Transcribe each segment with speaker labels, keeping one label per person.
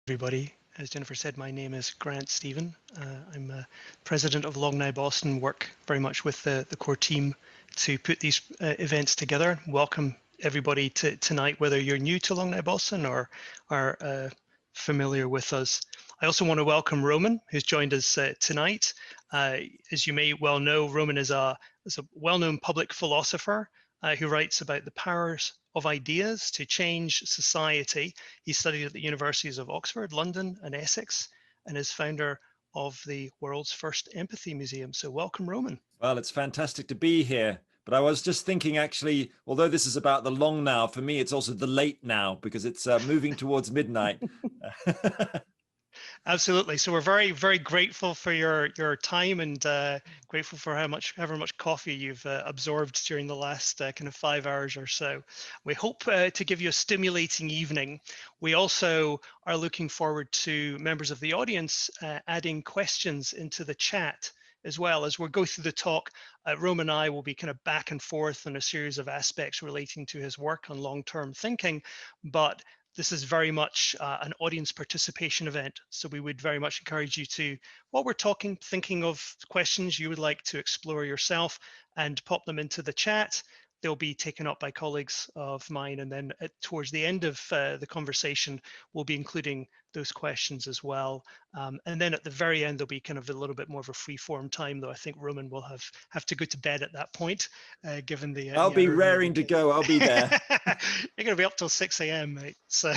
Speaker 1: Everybody. As Jennifer said, my name is Grant Stephen. I'm president of Long Now Boston, work very much with the core team to put these events together. Welcome everybody to tonight, whether you're new to Long Now Boston or are familiar with us. I also want to welcome Roman, who's joined us tonight. As you may well know, Roman is a well-known public philosopher who writes about the powers of ideas to change society. He studied at the universities of Oxford, London, and Essex, and is founder of the world's first empathy museum. So welcome, Roman.
Speaker 2: Well, it's fantastic to be here. But I was just thinking, actually, although this is about the long now, for me, it's also the late now because it's moving towards midnight.
Speaker 1: Absolutely. So we're very grateful for your time and grateful for however much coffee you've absorbed during the last kind of 5 hours or so. We hope to give you a stimulating evening. We also are looking forward to members of the audience adding questions into the chat as well. As we go through the talk, Roman and I will be kind of back and forth on a series of aspects relating to his work on long-term thinking, but this is very much an audience participation event. So we would very much encourage you to, while we're talking, thinking of questions you would like to explore yourself and pop them into the chat. They'll be taken up by colleagues of mine. And then towards the end of the conversation, we'll be including those questions as well. And then at the very end, there'll be kind of a little bit more of a free form time, though I think Roman will have to go to bed at that point, given
Speaker 2: I'll
Speaker 1: the
Speaker 2: be
Speaker 1: hour he will
Speaker 2: raring to
Speaker 1: get.
Speaker 2: go. I'll be there.
Speaker 1: You're going to be up till 6 a.m., mate. So,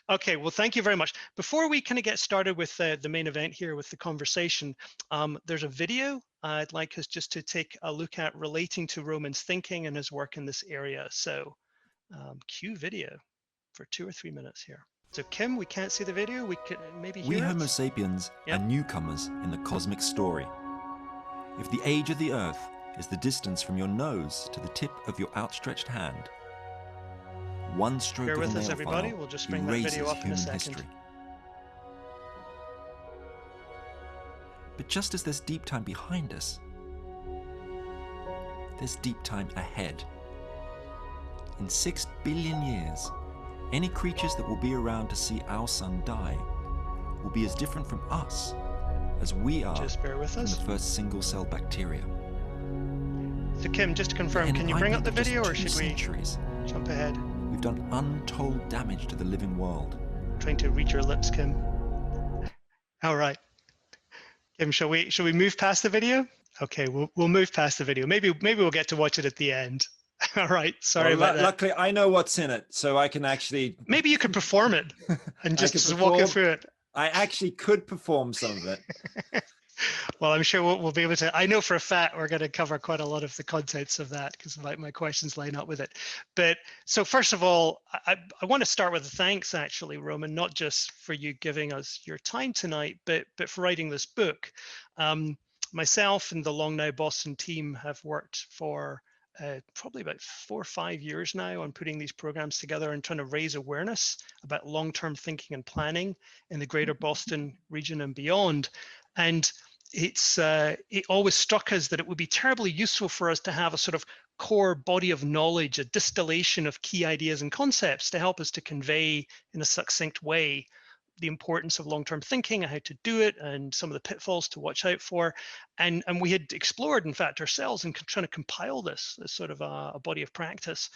Speaker 1: okay, well, thank you very much. Before we kind of get started with the main event here with the conversation, there's a video I'd like us just to take a look at relating to Roman's thinking and his work in this area. So, cue video for 2 or 3 minutes here. So, Kim, we can't see the video. We can maybe
Speaker 3: We
Speaker 1: hear
Speaker 3: Homo
Speaker 1: it.
Speaker 3: sapiens
Speaker 1: Yep.
Speaker 3: are newcomers in the cosmic story. If the age of the Earth is the distance from your nose to the tip of your outstretched hand, one stroke
Speaker 1: Bear
Speaker 3: of a
Speaker 1: with us,
Speaker 3: nail
Speaker 1: everybody.
Speaker 3: file
Speaker 1: We'll just bring that
Speaker 3: erases
Speaker 1: video up in a
Speaker 3: human
Speaker 1: second.
Speaker 3: history. But just as there's deep time behind us, there's deep time ahead. In 6 billion years, any creatures that will be around to see our sun die will be as different from us as we are
Speaker 1: Just bear with
Speaker 3: from
Speaker 1: us.
Speaker 3: the first single-cell bacteria.
Speaker 1: So, Kim, just to confirm,
Speaker 3: In
Speaker 1: can you bring up the
Speaker 3: alignment of just
Speaker 1: video or
Speaker 3: 2
Speaker 1: should we
Speaker 3: centuries,
Speaker 1: jump ahead?
Speaker 3: we've done untold damage to the living world.
Speaker 1: Trying to read your lips, Kim. All right. Kim, shall we move past the video? Okay, we'll move past the video. Maybe we'll get to watch it at the end. All right. Sorry
Speaker 2: Well,
Speaker 1: about that.
Speaker 2: luckily, I know what's in it, so I can actually.
Speaker 1: Maybe you could perform it and
Speaker 2: I could
Speaker 1: just walk it
Speaker 2: perform.
Speaker 1: through it.
Speaker 2: I actually could perform some of it.
Speaker 1: Well, I'm sure we'll be able to. I know for a fact we're going to cover quite a lot of the contents of that because my questions line up with it. But so first of all, I want to start with a thanks, actually, Roman, not just for you giving us your time tonight, but for writing this book. Myself and the Long Now Boston team have worked for probably about 4 or 5 years now on putting these programs together and trying to raise awareness about long-term thinking and planning in the greater Boston region and beyond. And it always struck us that it would be terribly useful for us to have a sort of core body of knowledge, a distillation of key ideas and concepts to help us to convey in a succinct way the importance of long-term thinking and how to do it and some of the pitfalls to watch out for. And we had explored, in fact, ourselves and trying to compile this sort of a body of practice.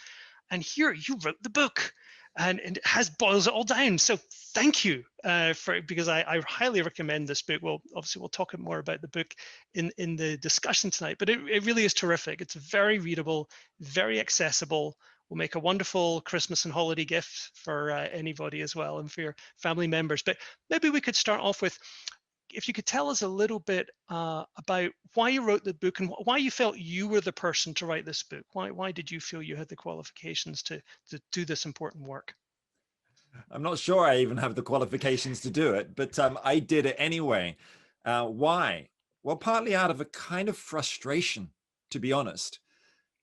Speaker 1: And here you wrote the book and it has boils it all down. So thank you because I highly recommend this book. Well, obviously we'll talk more about the book in the discussion tonight, but it really is terrific. It's very readable, very accessible, will make a wonderful Christmas and holiday gift for anybody as well and for your family members. But maybe we could start off with, if you could tell us a little bit about why you wrote the book and why you felt you were the person to write this book. Why did you feel you had the qualifications to do this important work?
Speaker 2: I'm not sure I even have the qualifications to do it, but I did it anyway. Why? Well, partly out of a kind of frustration, to be honest,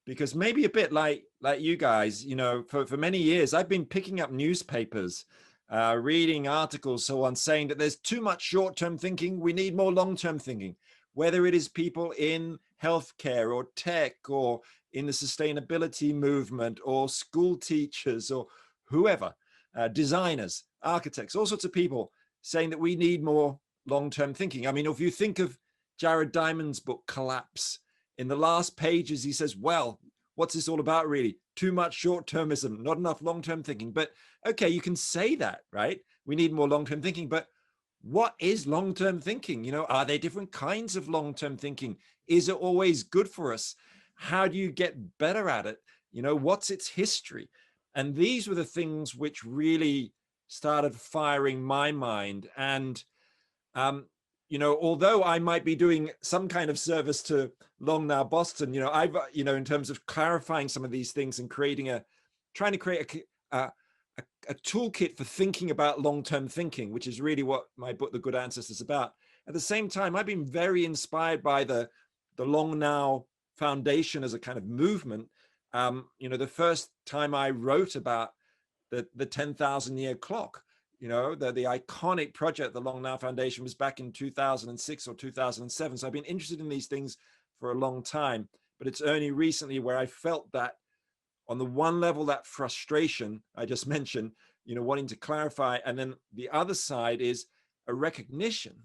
Speaker 2: because maybe a bit like you guys, you know, for many years, I've been picking up newspapers, reading articles, so on, saying that there's too much short-term thinking. We need more long-term thinking, whether it is people in healthcare or tech or in the sustainability movement or school teachers or whoever. designers, architects, all sorts of people saying that we need more long-term thinking. I mean, if you think of Jared Diamond's book, Collapse, in the last pages, he says, well, what's this all about really? Too much short-termism, not enough long-term thinking. But okay, you can say that, right? We need more long-term thinking, but what is long-term thinking? You know, are there different kinds of long-term thinking? Is it always good for us? How do you get better at it? You know, what's its history? And these were the things which really started firing my mind. And, you know, although I might be doing some kind of service to Long Now Boston, you know, I've, you know, in terms of clarifying some of these things and trying to create a toolkit for thinking about long-term thinking, which is really what my book, The Good Ancestors, is about. At the same time, I've been very inspired by the Long Now Foundation as a kind of movement. You know, the first time I wrote about the 10,000 year clock, you know, the iconic project, the Long Now Foundation, was back in 2006 or 2007. So I've been interested in these things for a long time, but it's only recently where I felt that on the one level, that frustration I just mentioned, you know, wanting to clarify. And then the other side is a recognition,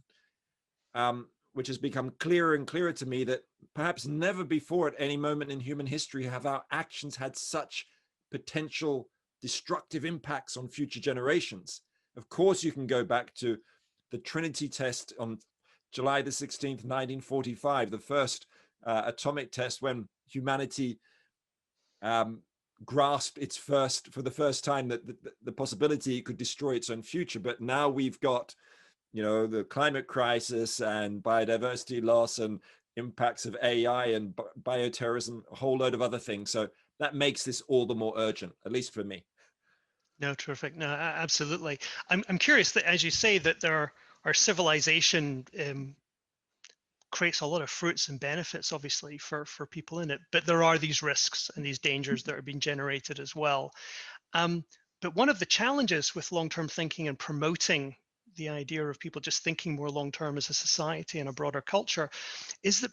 Speaker 2: which has become clearer and clearer to me, that perhaps never before at any moment in human history have our actions had such potential destructive impacts on future generations. Of course, you can go back to the Trinity test on July the 16th, 1945, the first atomic test, when humanity grasped for the first time that the possibility it could destroy its own future. But now we've got, you know, the climate crisis and biodiversity loss and impacts of AI and bioterrorism, a whole load of other things. So that makes this all the more urgent, at least for me.
Speaker 1: No, terrific. No, absolutely. I'm curious that, as you say, that our civilization creates a lot of fruits and benefits, obviously, for people in it, but there are these risks and these dangers that are being generated as well. But one of the challenges with long-term thinking and promoting the idea of people just thinking more long-term as a society and a broader culture is that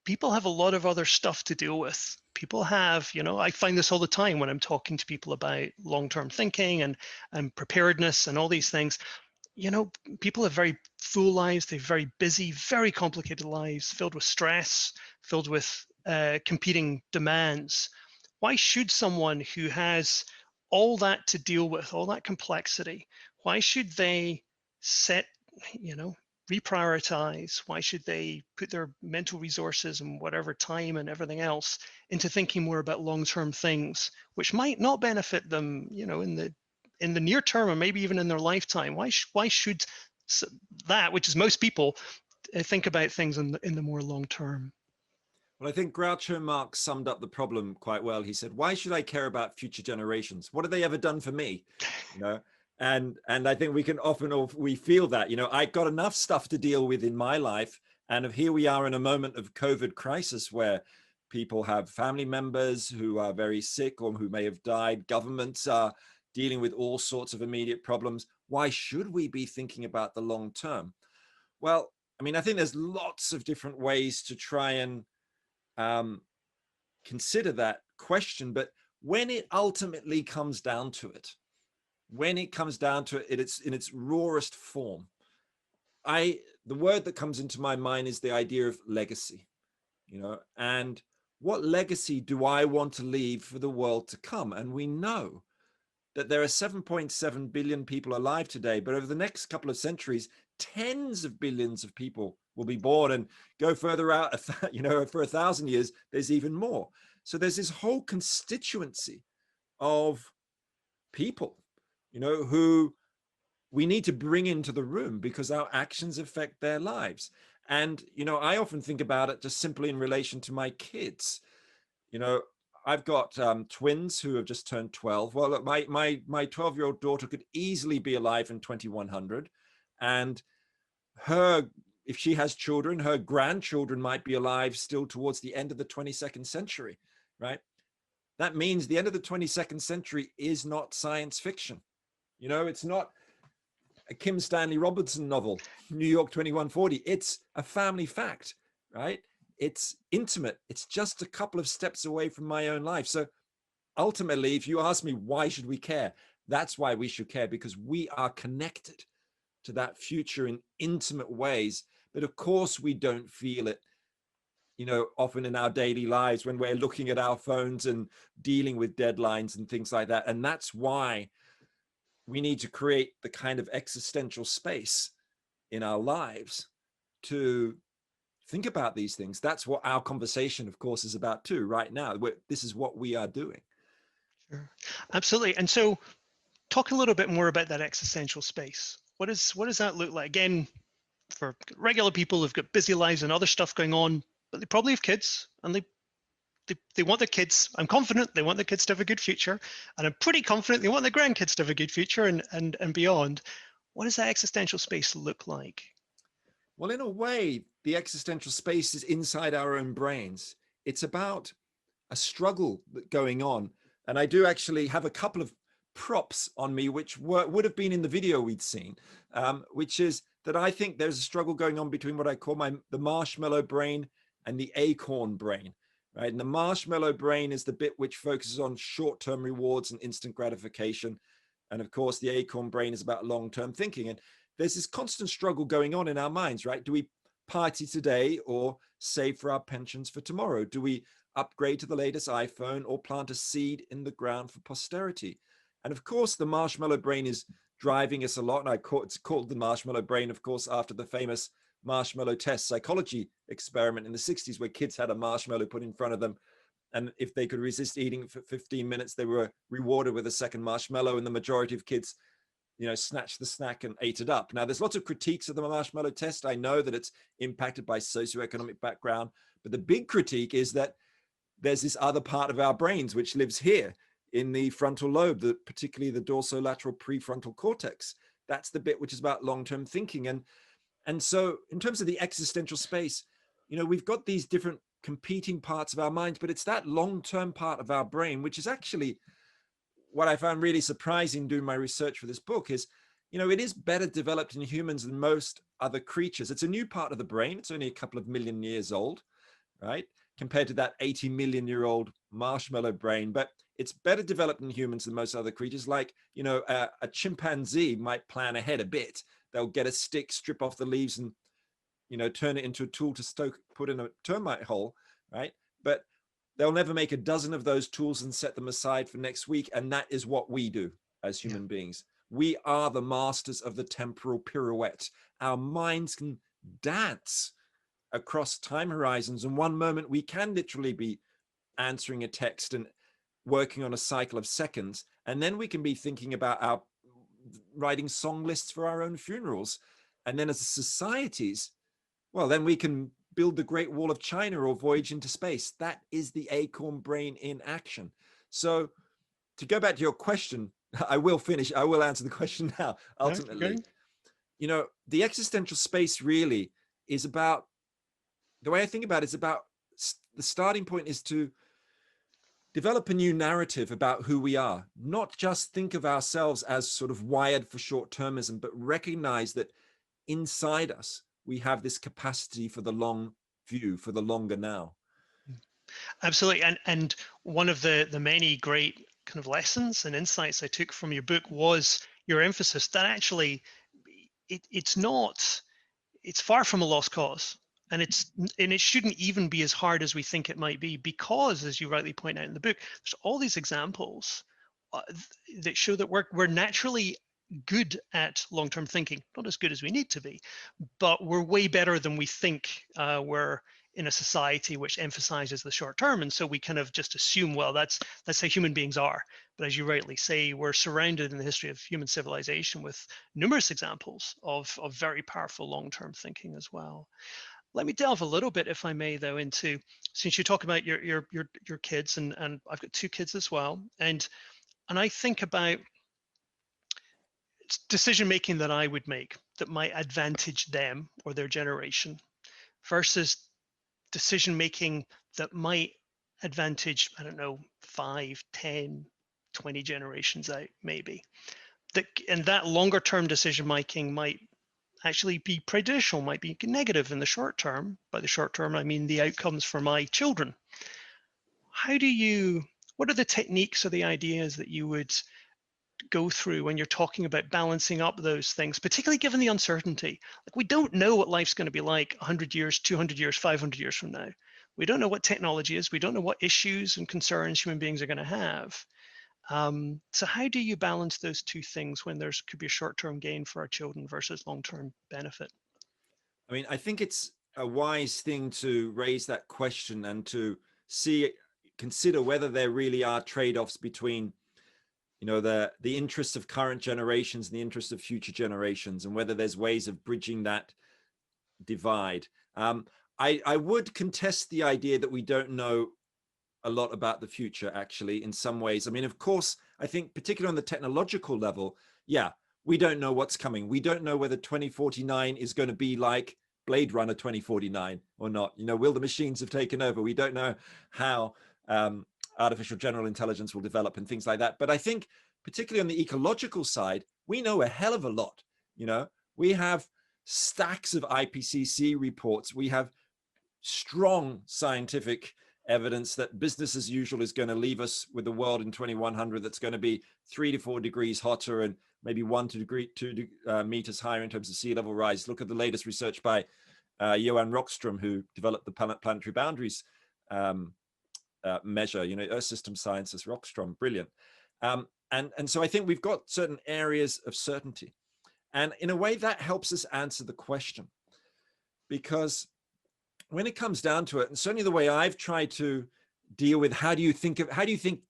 Speaker 1: people have a lot of other stuff to deal with. People have, you know, I find this all the time when I'm talking to people about long-term thinking and preparedness and all these things. You know, people have very full lives, they're very busy, very complicated lives, filled with stress, filled with competing demands. Why should someone who has all that to deal with, all that complexity, why should they set, you know, reprioritize? Why should they put their mental resources and whatever time and everything else into thinking more about long-term things, which might not benefit them, you know, in the near term, or maybe even in their lifetime? Why should that, which is most people, think about things in the more long term?
Speaker 2: Well, I think Groucho Marx summed up the problem quite well. He said, "Why should I care about future generations? What have they ever done for me?" You know, and I think we can we feel that, you know, I got enough stuff to deal with in my life, and here we are in a moment of COVID crisis where people have family members who are very sick or who may have died. Governments are dealing with all sorts of immediate problems. Why should we be thinking about the long term? Well, I mean, I think there's lots of different ways to try and consider that question, but when it ultimately comes down to it, it's in its rawest form, the word that comes into my mind is the idea of legacy, you know, and what legacy do I want to leave for the world to come? And we know that there are 7.7 billion people alive today, but over the next couple of centuries, tens of billions of people will be born, and go further out, you know, for 1,000 years, there's even more. So there's this whole constituency of people, you know, who we need to bring into the room because our actions affect their lives. And, you know, I often think about it just simply in relation to my kids. You know, I've got twins who have just turned 12. Well, look, my 12-year-old daughter could easily be alive in 2100, and if she has children, her grandchildren might be alive still towards the end of the 22nd century, right? That means the end of the 22nd century is not science fiction. You know, it's not a Kim Stanley Robinson novel, New York 2140. It's a family fact, right? It's intimate. It's just a couple of steps away from my own life. So ultimately, if you ask me, why should we care? That's why we should care, because we are connected to that future in intimate ways. But of course, we don't feel it, often in our daily lives when we're looking at our phones and dealing with deadlines and things like that. And that's why we need to create the kind of existential space in our lives to think about these things. That's what our conversation, of course, is about too right now. This is what we are doing.
Speaker 1: Sure. Absolutely. And so talk a little bit more about that existential space. What does that look like? Again, for regular people who've got busy lives and other stuff going on, but they probably have kids, and they want their kids, I'm confident they want their kids to have a good future, and I'm pretty confident they want their grandkids to have a good future and beyond. What does that existential space look like?
Speaker 2: Well, in a way, the existential space is inside our own brains. It's about a struggle going on. And I do actually have a couple of props on me, which would have been in the video we'd seen, which is that I think there's a struggle going on between what I call the marshmallow brain and the acorn brain, right? And the marshmallow brain is the bit which focuses on short-term rewards and instant gratification. And of course, the acorn brain is about long-term thinking. And there's this constant struggle going on in our minds, right? Do we party today or save for our pensions for tomorrow? Do we upgrade to the latest iPhone or plant a seed in the ground for posterity? And of course, the marshmallow brain is driving us a lot. And it's called the marshmallow brain, of course, after the famous marshmallow test psychology experiment in the 60s, where kids had a marshmallow put in front of them. And if they could resist eating it for 15 minutes, they were rewarded with a second marshmallow. And the majority of kids, snatched the snack and ate it up. Now, there's lots of critiques of the marshmallow test. I know that it's impacted by socioeconomic background, but the big critique is that there's this other part of our brains which lives here in the frontal lobe, particularly the dorsolateral prefrontal cortex. That's the bit which is about long-term thinking. And so in terms of the existential space, we've got these different competing parts of our minds, but it's that long-term part of our brain, which is actually what I found really surprising doing my research for this book is, it is better developed in humans than most other creatures. It's a new part of the brain. It's only a couple of million years old, right? Compared to that 80 million year old marshmallow brain, but it's better developed in humans than most other creatures. Like, a chimpanzee might plan ahead a bit. They'll get a stick, strip off the leaves and, turn it into a tool to put in a termite hole, right? But they'll never make a dozen of those tools and set them aside for next week. And that is what we do as human beings. We are the masters of the temporal pirouette. Our minds can dance across time horizons. And one moment we can literally be answering a text and working on a cycle of seconds. And then we can be thinking about writing song lists for our own funerals. And then as societies, well, then we can build the Great Wall of China or voyage into space. That is the acorn brain in action. So to go back to your question, I will answer the question now, ultimately. The existential space really is about, the way I think about it is about, the starting point is to develop a new narrative about who we are, not just think of ourselves as sort of wired for short-termism, but recognize that inside us, we have this capacity for the long view, for the longer now.
Speaker 1: Absolutely. And one of the many great kind of lessons and insights I took from your book was your emphasis that actually it's far from a lost cause. And it shouldn't even be as hard as we think it might be, because, as you rightly point out in the book, there's all these examples that show that we're naturally good at long-term thinking, not as good as we need to be, but we're way better than we think. We're in a society which emphasizes the short term, and so we kind of just assume, well, that's how human beings are. But as you rightly say, we're surrounded in the history of human civilization with numerous examples of very powerful long-term thinking as well. Let me delve a little bit, if I may, though, into, since you talk about your kids, and I've got 2 kids as well, and I think about decision making that I would make that might advantage them or their generation versus decision making that might advantage, I don't know, 5, 10, 20 generations out, maybe. And that longer term decision making might actually be prejudicial, might be negative in the short term. By the short term, I mean the outcomes for my children. What are the techniques or the ideas that you would go through when you're talking about balancing up those things, particularly given the uncertainty? Like, we don't know what life's going to be like 100 years, 200 years, 500 years from now. We don't know what technology is. We don't know what issues and concerns human beings are going to have. So how do you balance those two things when there's could be a short-term gain for our children versus long-term benefit?
Speaker 2: I mean, I think it's a wise thing to raise that question and to consider whether there really are trade-offs between, you know, the interests of current generations and the interests of future generations, and whether there's ways of bridging that divide. I would contest the idea that we don't know a lot about the future, actually, in some ways. I mean, of course, I think particularly on the technological level, yeah, we don't know what's coming. We don't know whether 2049 is going to be like Blade Runner 2049 or not. You know, will the machines have taken over? We don't know how artificial general intelligence will develop and things like that. But I think particularly on the ecological side, we know a hell of a lot. You know, we have stacks of IPCC reports. We have strong scientific evidence that business as usual is going to leave us with a world in 2100 that's going to be 3 to 4 degrees hotter and maybe 2 meters higher in terms of sea level rise. Look at the latest research by Johan Rockström, who developed the planetary boundaries measure, you know, Earth system sciences, Rockström, brilliant. And so I think we've got certain areas of certainty. And in a way that helps us answer the question, because when it comes down to it, and certainly the way I've tried to deal with how do you think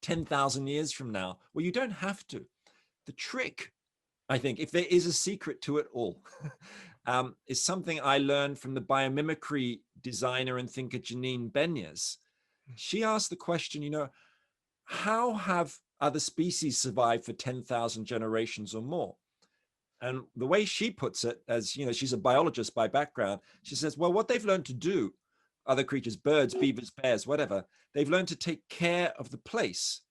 Speaker 2: 10,000 years from now? Well, you don't have to. The trick, I think, if there is a secret to it all, is something I learned from the biomimicry designer and thinker Janine Benyus. She asked the question, you know, how have other species survived for 10,000 generations or more? And the way she puts it, as you know, she's a biologist by background, she says, well, what they've learned to do, other creatures, birds, beavers, bears, whatever, they've learned to take care of the place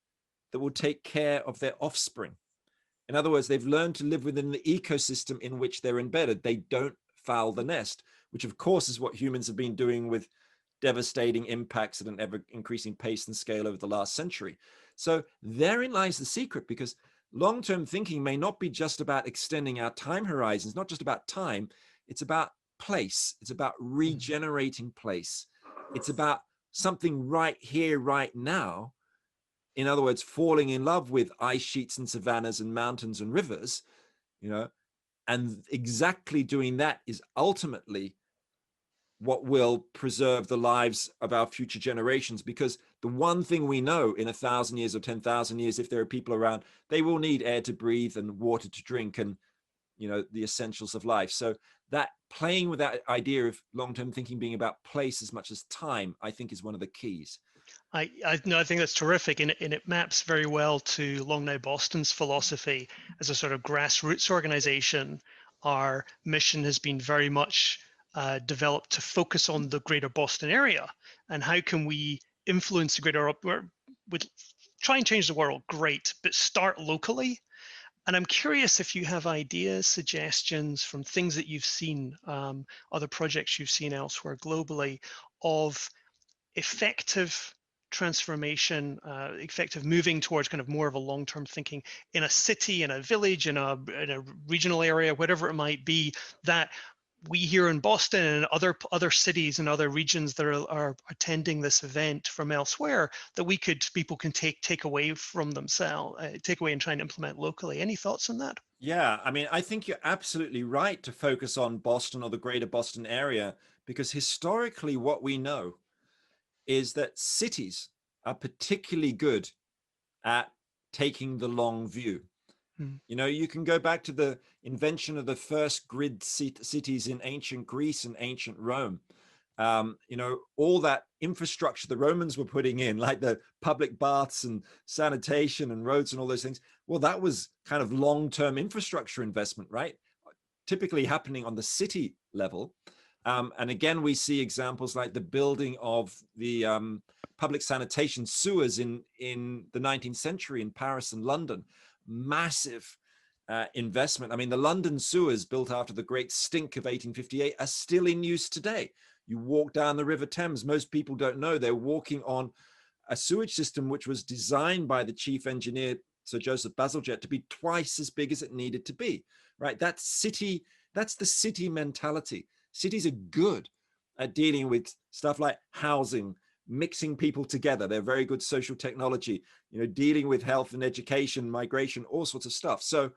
Speaker 2: that will take care of their offspring. In other words, they've learned to live within the ecosystem in which they're embedded. They don't foul the nest, which of course is what humans have been doing with devastating impacts at an ever increasing pace and scale over the last century. So therein lies the secret, because long-term thinking may not be just about extending our time horizons, not just about time. It's about place. It's about regenerating place. It's about something right here, right now. In other words, falling in love with ice sheets and savannas and mountains and rivers, you know, and exactly doing that is ultimately what will preserve the lives of our future generations. Because the one thing we know in 1,000 years or 10,000 years, if there are people around, they will need air to breathe and water to drink and, you know, the essentials of life. So that playing with that idea of long-term thinking being about place as much as time, I think is one of the keys.
Speaker 1: I think that's terrific, and it maps very well to Long Now Boston's philosophy as a sort of grassroots organization. Our mission has been very much developed to focus on the greater Boston area, and how can we influence the greater, with try and change the world, great, but start locally. And I'm curious if you have ideas, suggestions from things that you've seen, other projects you've seen elsewhere globally, of effective transformation, effective moving towards kind of more of a long-term thinking in a city, in a village, in a regional area, whatever it might be, that we here in Boston and other cities and other regions that are attending this event from elsewhere, that people can take away from themselves, take away and try and implement locally. Any thoughts on that?
Speaker 2: Yeah, I mean, I think you're absolutely right to focus on Boston or the greater Boston area, because historically what we know is that cities are particularly good at taking the long view. You know, you can go back to the invention of the first grid cities in ancient Greece and ancient Rome. You know, all that infrastructure the Romans were putting in, like the public baths and sanitation and roads and all those things. Well, that was kind of long-term infrastructure investment, right? Typically happening on the city level. And again, we see examples like the building of the public sanitation sewers in the 19th century in Paris and London. Massive investment. I mean, the London sewers built after the Great Stink of 1858 are still in use today. You walk down the River Thames, most people don't know they're walking on a sewage system which was designed by the chief engineer Sir Joseph Bazalgette, to be twice as big as it needed to be, right? That's the city mentality. Cities are good at dealing with stuff like housing, mixing people together. They're very good social technology, dealing with health and education, migration, all sorts of stuff. So,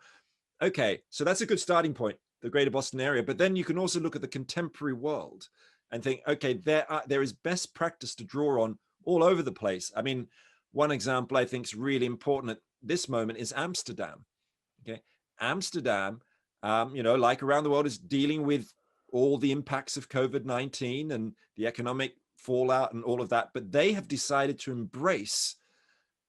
Speaker 2: okay, so that's a good starting point, the greater Boston area. But then you can also look at the contemporary world and think, okay, there is best practice to draw on all over the place. I mean, one example I think is really important at this moment is Amsterdam. Okay, Amsterdam, like around the world, is dealing with all the impacts of COVID-19 and the economic fallout and all of that. But they have decided to embrace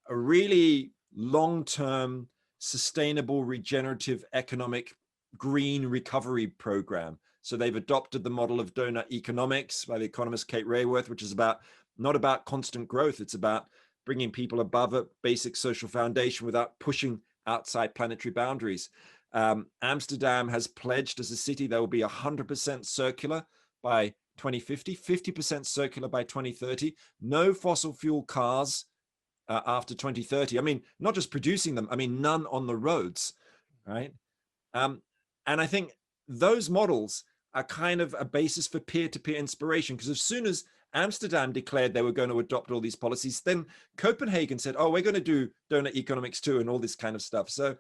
Speaker 2: a really long-term, sustainable, regenerative, economic, green recovery program. So they've adopted the model of donut economics by the economist Kate Raworth, which is not about constant growth. It's about bringing people above a basic social foundation without pushing outside planetary boundaries. Amsterdam has pledged as a city they will be 100% circular by 2050, 50% circular by 2030, no fossil fuel cars after 2030. I mean, not just producing them, I mean, none on the roads, right? And I think those models are kind of a basis for peer-to-peer inspiration, because as soon as Amsterdam declared they were going to adopt all these policies, then Copenhagen said, oh, we're going to do donut economics too, and all this kind of stuff. So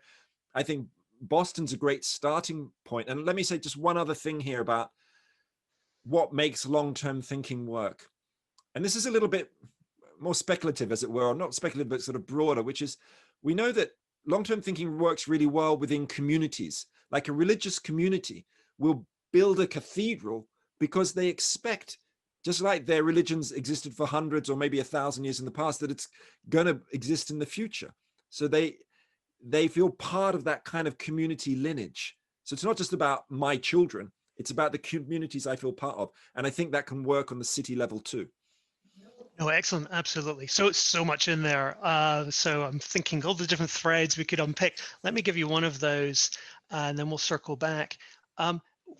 Speaker 2: I think Boston's a great starting point. And let me say just one other thing here about what makes long-term thinking work. And this is a little bit more speculative, as it were, or not speculative, but sort of broader, which is we know that long-term thinking works really well within communities. Like a religious community will build a cathedral because they expect, just like their religions existed for hundreds or maybe 1,000 years in the past, that it's going to exist in the future. So they feel part of that kind of community lineage. So it's not just about my children, it's about the communities I feel part of. And I think that can work on the city level too.
Speaker 1: Oh, excellent. Absolutely. So it's so much in there. So I'm thinking all the different threads we could unpick. Let me give you one of those, and then we'll circle back.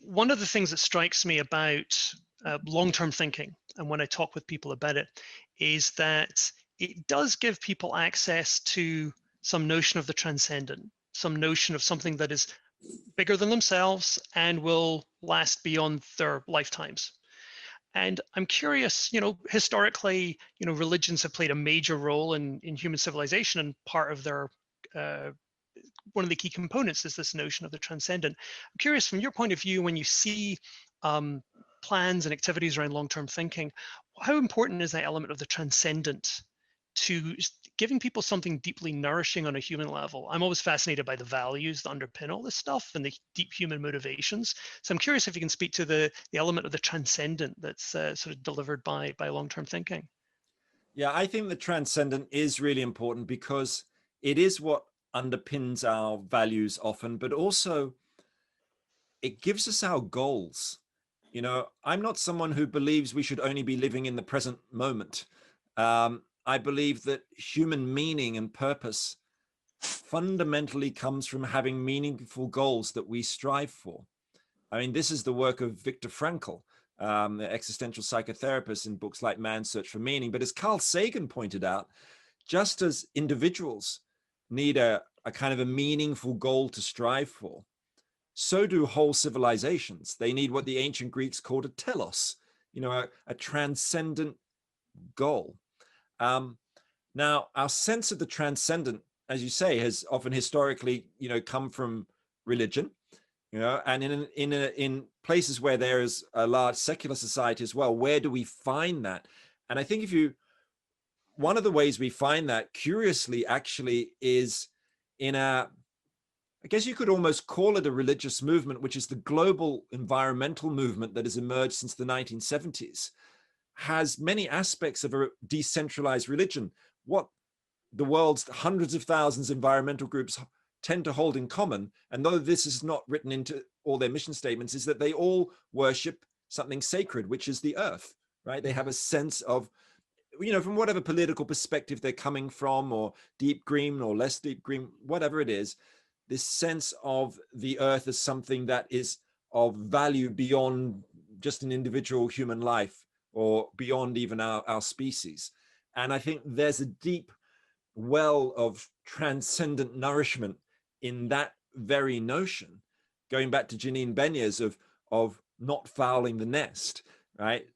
Speaker 1: One of the things that strikes me about long-term thinking, and when I talk with people about it, is that it does give people access to some notion of the transcendent, some notion of something that is bigger than themselves and will last beyond their lifetimes. And I'm curious, historically, religions have played a major role in human civilization, and part of their one of the key components is this notion of the transcendent. I'm curious, from your point of view, when you see plans and activities around long-term thinking, how important is that element of the transcendent to giving people something deeply nourishing on a human level? I'm always fascinated by the values that underpin all this stuff and the deep human motivations. So I'm curious if you can speak to the element of the transcendent that's sort of delivered by long-term thinking.
Speaker 2: Yeah, I think the transcendent is really important because it is what underpins our values often, but also it gives us our goals. I'm not someone who believes we should only be living in the present moment. I believe that human meaning and purpose fundamentally comes from having meaningful goals that we strive for. I mean, this is the work of Viktor Frankl, the existential psychotherapist, in books like Man's Search for Meaning. But as Carl Sagan pointed out, just as individuals need a kind of a meaningful goal to strive for, so do whole civilizations. They need what the ancient Greeks called a telos, a transcendent goal. Now, our sense of the transcendent, as you say, has often historically, come from religion, and in places where there is a large secular society as well. Where do we find that? And I think one of the ways we find that, curiously, actually, is in I guess you could almost call it a religious movement, which is the global environmental movement that has emerged since the 1970s, has many aspects of a decentralized religion. What the world's hundreds of thousands of environmental groups tend to hold in common, and though this is not written into all their mission statements, is that they all worship something sacred, which is the earth, right? They have a sense of, from whatever political perspective they're coming from, or deep green or less deep green, whatever it is, this sense of the earth as something that is of value beyond just an individual human life, or beyond even our species. And I think there's a deep well of transcendent nourishment in that very notion, going back to Janine Benyer's of not fouling the nest, right?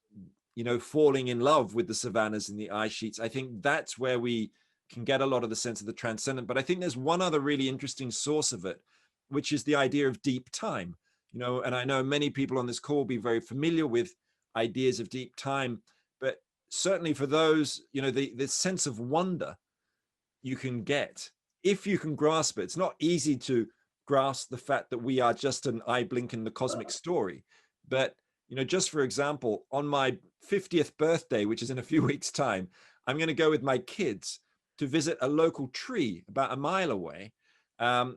Speaker 2: You know, falling in love with the savannas and the ice sheets. I think that's where we can get a lot of the sense of the transcendent. But I think there's one other really interesting source of it, which is the idea of deep time. You know, and I know many people on this call will be very familiar with ideas of deep time, but certainly for those, you know, the sense of wonder you can get if you can grasp it. It's not easy to grasp the fact that we are just an eye blink in the cosmic story. But, you know, just for example, on my 50th birthday, which is in a few weeks' time, I'm going to go with my kids to visit a local tree about a mile away,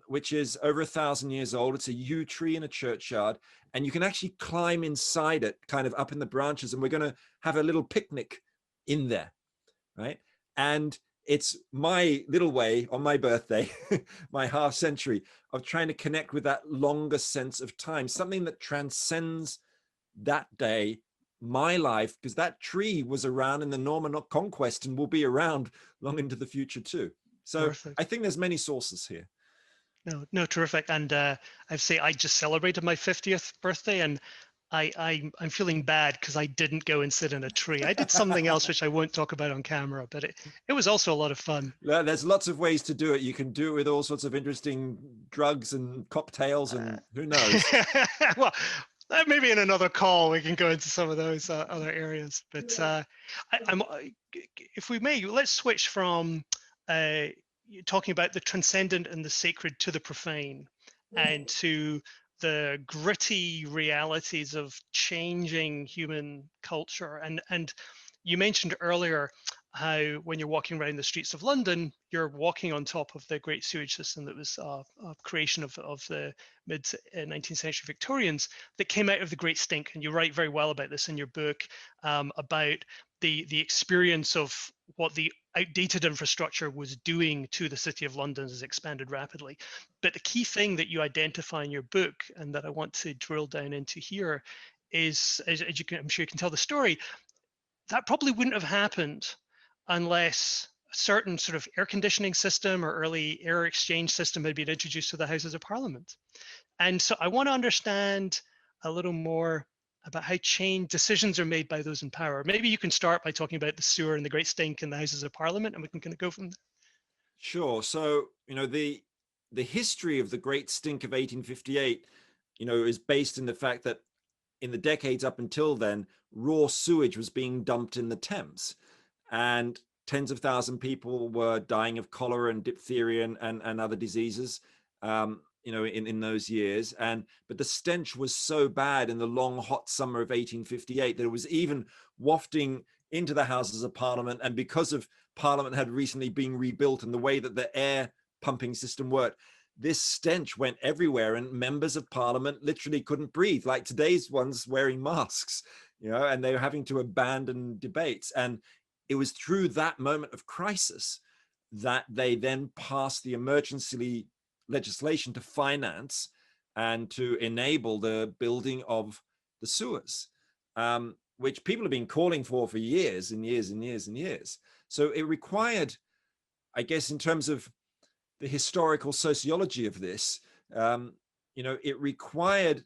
Speaker 2: which is over 1,000 years old. It's a yew tree in a churchyard, and you can actually climb inside it, kind of up in the branches, and we're going to have a little picnic in there, right? And it's my little way on my birthday, my half century of trying to connect with that longer sense of time, something that transcends that day, my life, because that tree was around in the Norman conquest and will be around long into the future too. So
Speaker 1: Perfect.
Speaker 2: I think there's many sources here.
Speaker 1: No, terrific. And I'd say I just celebrated my 50th birthday, and I'm feeling bad because I didn't go and sit in a tree. I did something else which I won't talk about on camera, but it was also a lot of fun.
Speaker 2: There's lots of ways to do it. You can do it with all sorts of interesting drugs and cocktails, and who knows.
Speaker 1: Well, maybe in another call we can go into some of those other areas. But if we may, let's switch from talking about the transcendent and the sacred to the profane, and to the gritty realities of changing human culture. And you mentioned earlier how when you're walking around the streets of London, you're walking on top of the great sewage system that was a creation of the mid 19th century Victorians that came out of the Great Stink. And you write very well about this in your book, about the experience of what the outdated infrastructure was doing to the city of London as it expanded rapidly. But the key thing that you identify in your book, and that I want to drill down into here, is, as you can, I'm sure you can tell the story, that probably wouldn't have happened unless a certain sort of air conditioning system or early air exchange system had been introduced to the Houses of Parliament. And so I want to understand a little more about how change decisions are made by those in power. Maybe you can start by talking about the sewer and the Great Stink in the Houses of Parliament, and we can kind of go from there.
Speaker 2: Sure. So, you know, the history of the Great Stink of 1858, you know, is based in the fact that in the decades up until then, raw sewage was being dumped in the Thames, and tens of thousands of people were dying of cholera and diphtheria and other diseases, you know, in those years. But the stench was so bad in the long, hot summer of 1858 that it was even wafting into the Houses of Parliament. And because of Parliament had recently been rebuilt and the way that the air pumping system worked, this stench went everywhere, and members of Parliament literally couldn't breathe, like today's ones wearing masks, you know, and they were having to abandon debates. And it was through that moment of crisis that they then passed the emergency legislation to finance and to enable the building of the sewers, which people have been calling for years and years and years and years. So it required, I guess, in terms of the historical sociology of this, you know, it required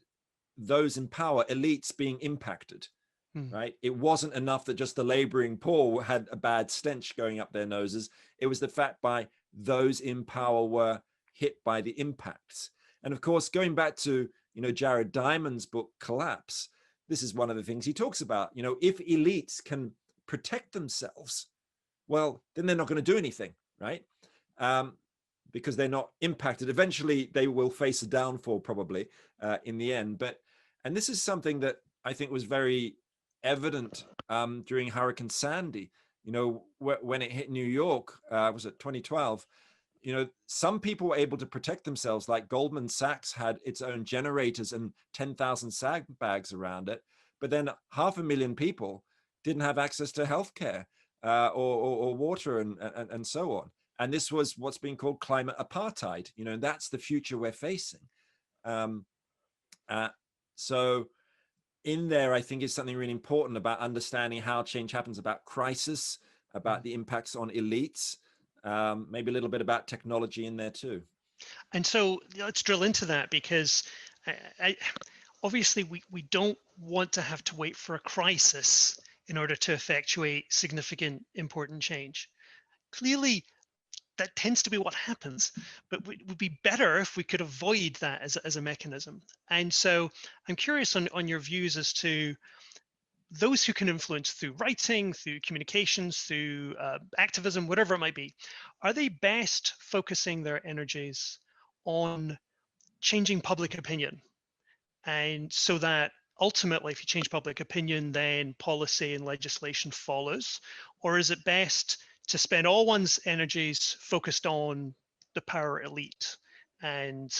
Speaker 2: those in power, elites, being impacted, right? It wasn't enough that just the laboring poor had a bad stench going up their noses. It was the fact by those in power were hit by the impacts. And of course, going back to, you know, Jared Diamond's book, Collapse, this is one of the things he talks about. You know, if elites can protect themselves, well, then they're not going to do anything, right? Because they're not impacted. Eventually, they will face a downfall probably in the end. And this is something that I think was very evident during Hurricane Sandy. You know, when it hit New York, was it 2012? You know, some people were able to protect themselves, like Goldman Sachs had its own generators and 10,000 sandbags around it. But then 500,000 people didn't have access to healthcare or water and so on. And this was what's being called climate apartheid. You know, and that's the future we're facing. So in there, I think is something really important about understanding how change happens, about crisis, about the impacts on elites. maybe a little bit about technology in there too.
Speaker 1: And so let's drill into that, because obviously we don't want to have to wait for a crisis in order to effectuate significant, important change. Clearly, that tends to be what happens, but it would be better if we could avoid that as a mechanism. And so I'm curious on your views as to those who can influence through writing, through communications, through activism, whatever it might be. Are they best focusing their energies on changing public opinion? And so that ultimately, if you change public opinion, then policy and legislation follows? Or is it best to spend all one's energies focused on the power elite and,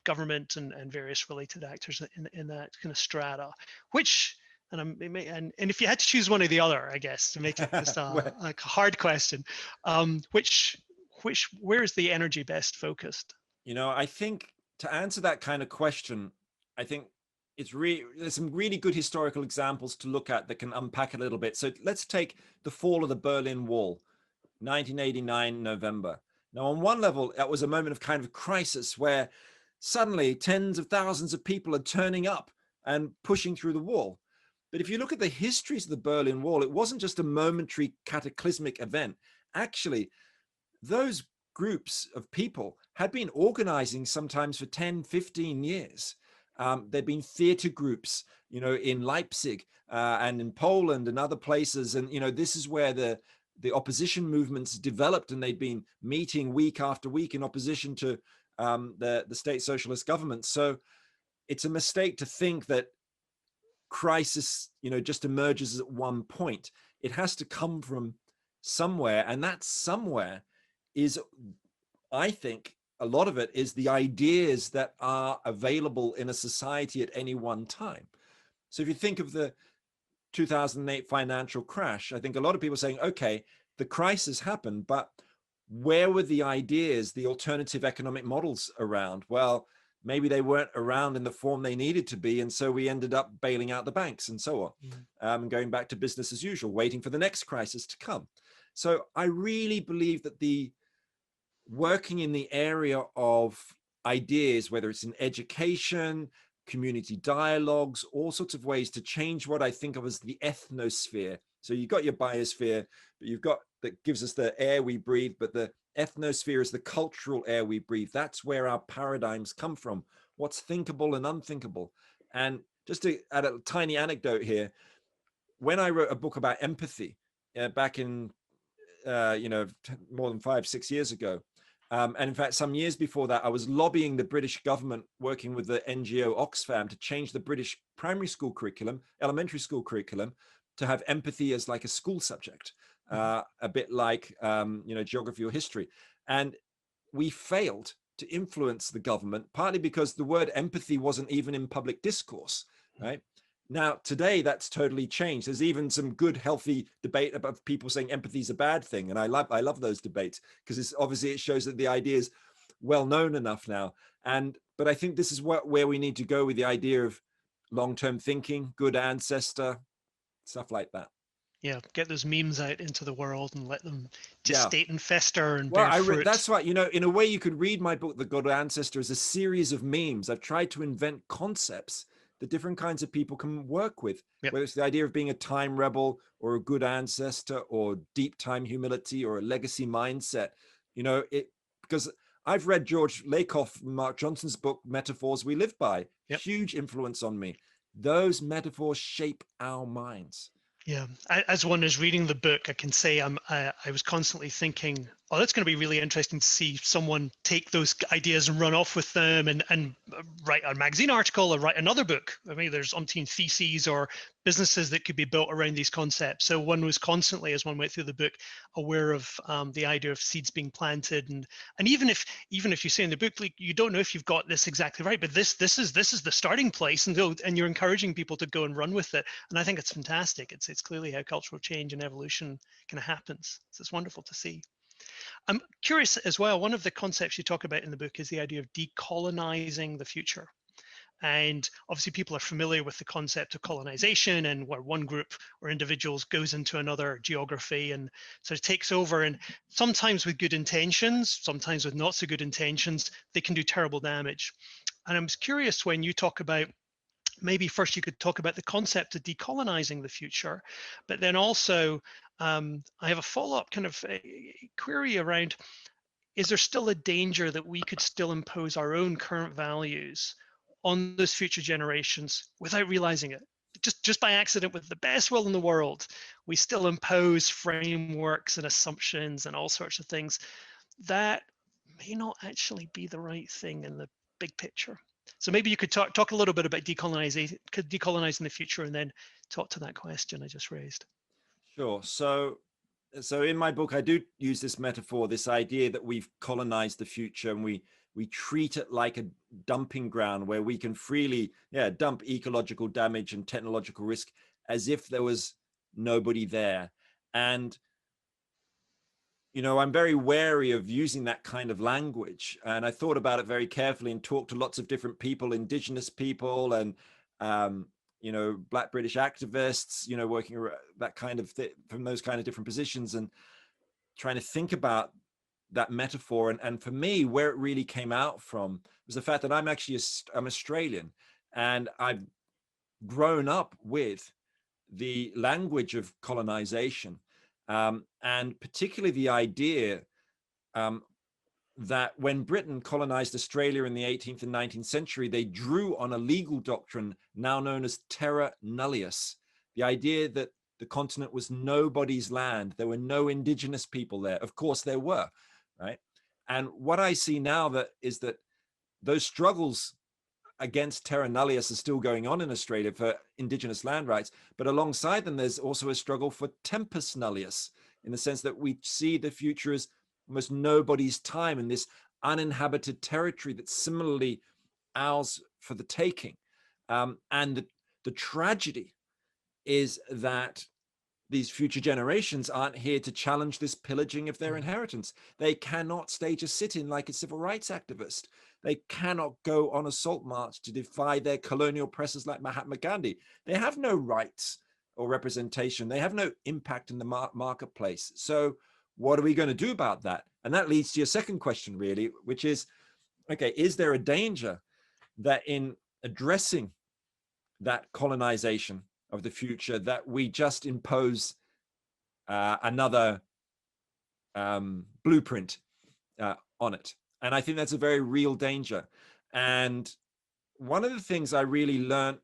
Speaker 1: government and various related actors in that kind of strata? Which, and if you had to choose one or the other, I guess, to make it just
Speaker 2: Well,
Speaker 1: a hard question, where is the energy best focused?
Speaker 2: I think to answer that kind of question, I think there's some really good historical examples to look at that can unpack it a little bit. So let's take the fall of the Berlin Wall, 1989 November. Now, on one level, that was a moment of kind of crisis where suddenly tens of thousands of people are turning up and pushing through the wall. But if you look at the histories of the Berlin Wall, it wasn't just a momentary cataclysmic event. Actually, those groups of people had been organizing sometimes for 10, 15 years. There'd been theater groups, in Leipzig and in Poland and other places. And, this is where the opposition movements developed, and they'd been meeting week after week in opposition to the state socialist government. So it's a mistake to think that crisis, just emerges at one point. It has to come from somewhere, and that somewhere is, I think, a lot of it is the ideas that are available in a society at any one time. So if you think of the 2008 financial crash, I think a lot of people are saying, okay, the crisis happened, but where were the ideas, the alternative economic models around? Well, maybe they weren't around in the form they needed to be. And so we ended up bailing out the banks and so on, going back to business as usual, waiting for the next crisis to come. So I really believe that the working in the area of ideas, whether it's in education, community dialogues, all sorts of ways to change what I think of as the ethnosphere. So you've got your biosphere, but you've got that gives us the air we breathe, but the ethnosphere is the cultural air we breathe. That's where our paradigms come from, what's thinkable and unthinkable. And just to add a tiny anecdote here, when I wrote a book about empathy back in, more than 5-6 years ago, and in fact, some years before that, I was lobbying the British government, working with the NGO Oxfam, to change the British primary school curriculum, elementary school curriculum, to have empathy as like a school subject, a bit like, geography or history. And we failed to influence the government, partly because the word empathy wasn't even in public discourse, right? Now, today, that's totally changed. There's even some good, healthy debate about people saying empathy is a bad thing. And I love those debates, because it shows that the idea is well known enough now. But I think this is where we need to go with the idea of long-term thinking, good ancestor, stuff like that.
Speaker 1: Yeah, get those memes out into the world and let them
Speaker 2: Yeah.
Speaker 1: gestate and fester and
Speaker 2: Well,
Speaker 1: bear fruit.
Speaker 2: that's why, in a way you could read my book, The Good Ancestor, as a series of memes. I've tried to invent concepts that different kinds of people can work with, whether it's the idea of being a time rebel or a good ancestor or deep time humility or a legacy mindset, because I've read George Lakoff, Mark Johnson's book, Metaphors We Live By, huge influence on me. Those metaphors shape our minds.
Speaker 1: Yeah, as one is reading the book, I can say I was constantly thinking, oh, that's going to be really interesting to see someone take those ideas and run off with them and write a magazine article or write another book. I mean, there's umpteen theses or businesses that could be built around these concepts. So one was constantly, as one went through the book, aware of the idea of seeds being planted, and even if you say in the book, like, you don't know if you've got this exactly right, but this is the starting place, and you're encouraging people to go and run with it. And I think it's fantastic. It's clearly how cultural change and evolution kind of happens. So it's wonderful to see. I'm curious as well, one of the concepts you talk about in the book is the idea of decolonizing the future. And obviously people are familiar with the concept of colonization, and where one group or individuals goes into another geography and sort of takes over. And sometimes with good intentions, sometimes with not so good intentions, they can do terrible damage. And I'm curious, when you talk about, maybe first you could talk about the concept of decolonizing the future, but then also I have a follow-up kind of query around, is there still a danger that we could still impose our own current values on those future generations without realizing it? Just by accident, with the best will in the world, we still impose frameworks and assumptions and all sorts of things that may not actually be the right thing in the big picture. So maybe you could talk a little bit about decolonizing the future, and then talk to that question I just raised.
Speaker 2: Sure. So in my book, I do use this metaphor, this idea that we've colonized the future, and we treat it like a dumping ground where we can freely, dump ecological damage and technological risk as if there was nobody there. And I'm very wary of using that kind of language. And I thought about it very carefully and talked to lots of different people, indigenous people and, Black British activists, working that kind of from those kind of different positions, and trying to think about that metaphor. And for me, where it really came out from was the fact that I'm Australian, and I've grown up with the language of colonization, and particularly the idea that when Britain colonized Australia in the 18th and 19th century, they drew on a legal doctrine now known as terra nullius, the idea that the continent was nobody's land. There were no indigenous people there. Of course there were, right? And what I see now is that those struggles against terra nullius are still going on in Australia for indigenous land rights, but alongside them, there's also a struggle for tempus nullius, in the sense that we see the future as almost nobody's time in this uninhabited territory that's similarly ours for the taking. And the tragedy is that these future generations aren't here to challenge this pillaging of their inheritance. They cannot stage a sit-in like a civil rights activist. They cannot go on a salt march to defy their colonial oppressors like Mahatma Gandhi. They have no rights or representation. They have no impact in the marketplace. So what are we going to do about that? And that leads to your second question, really, which is, okay, is there a danger that in addressing that colonization of the future, that we just impose another blueprint on it? And I think that's a very real danger. And one of the things I really learned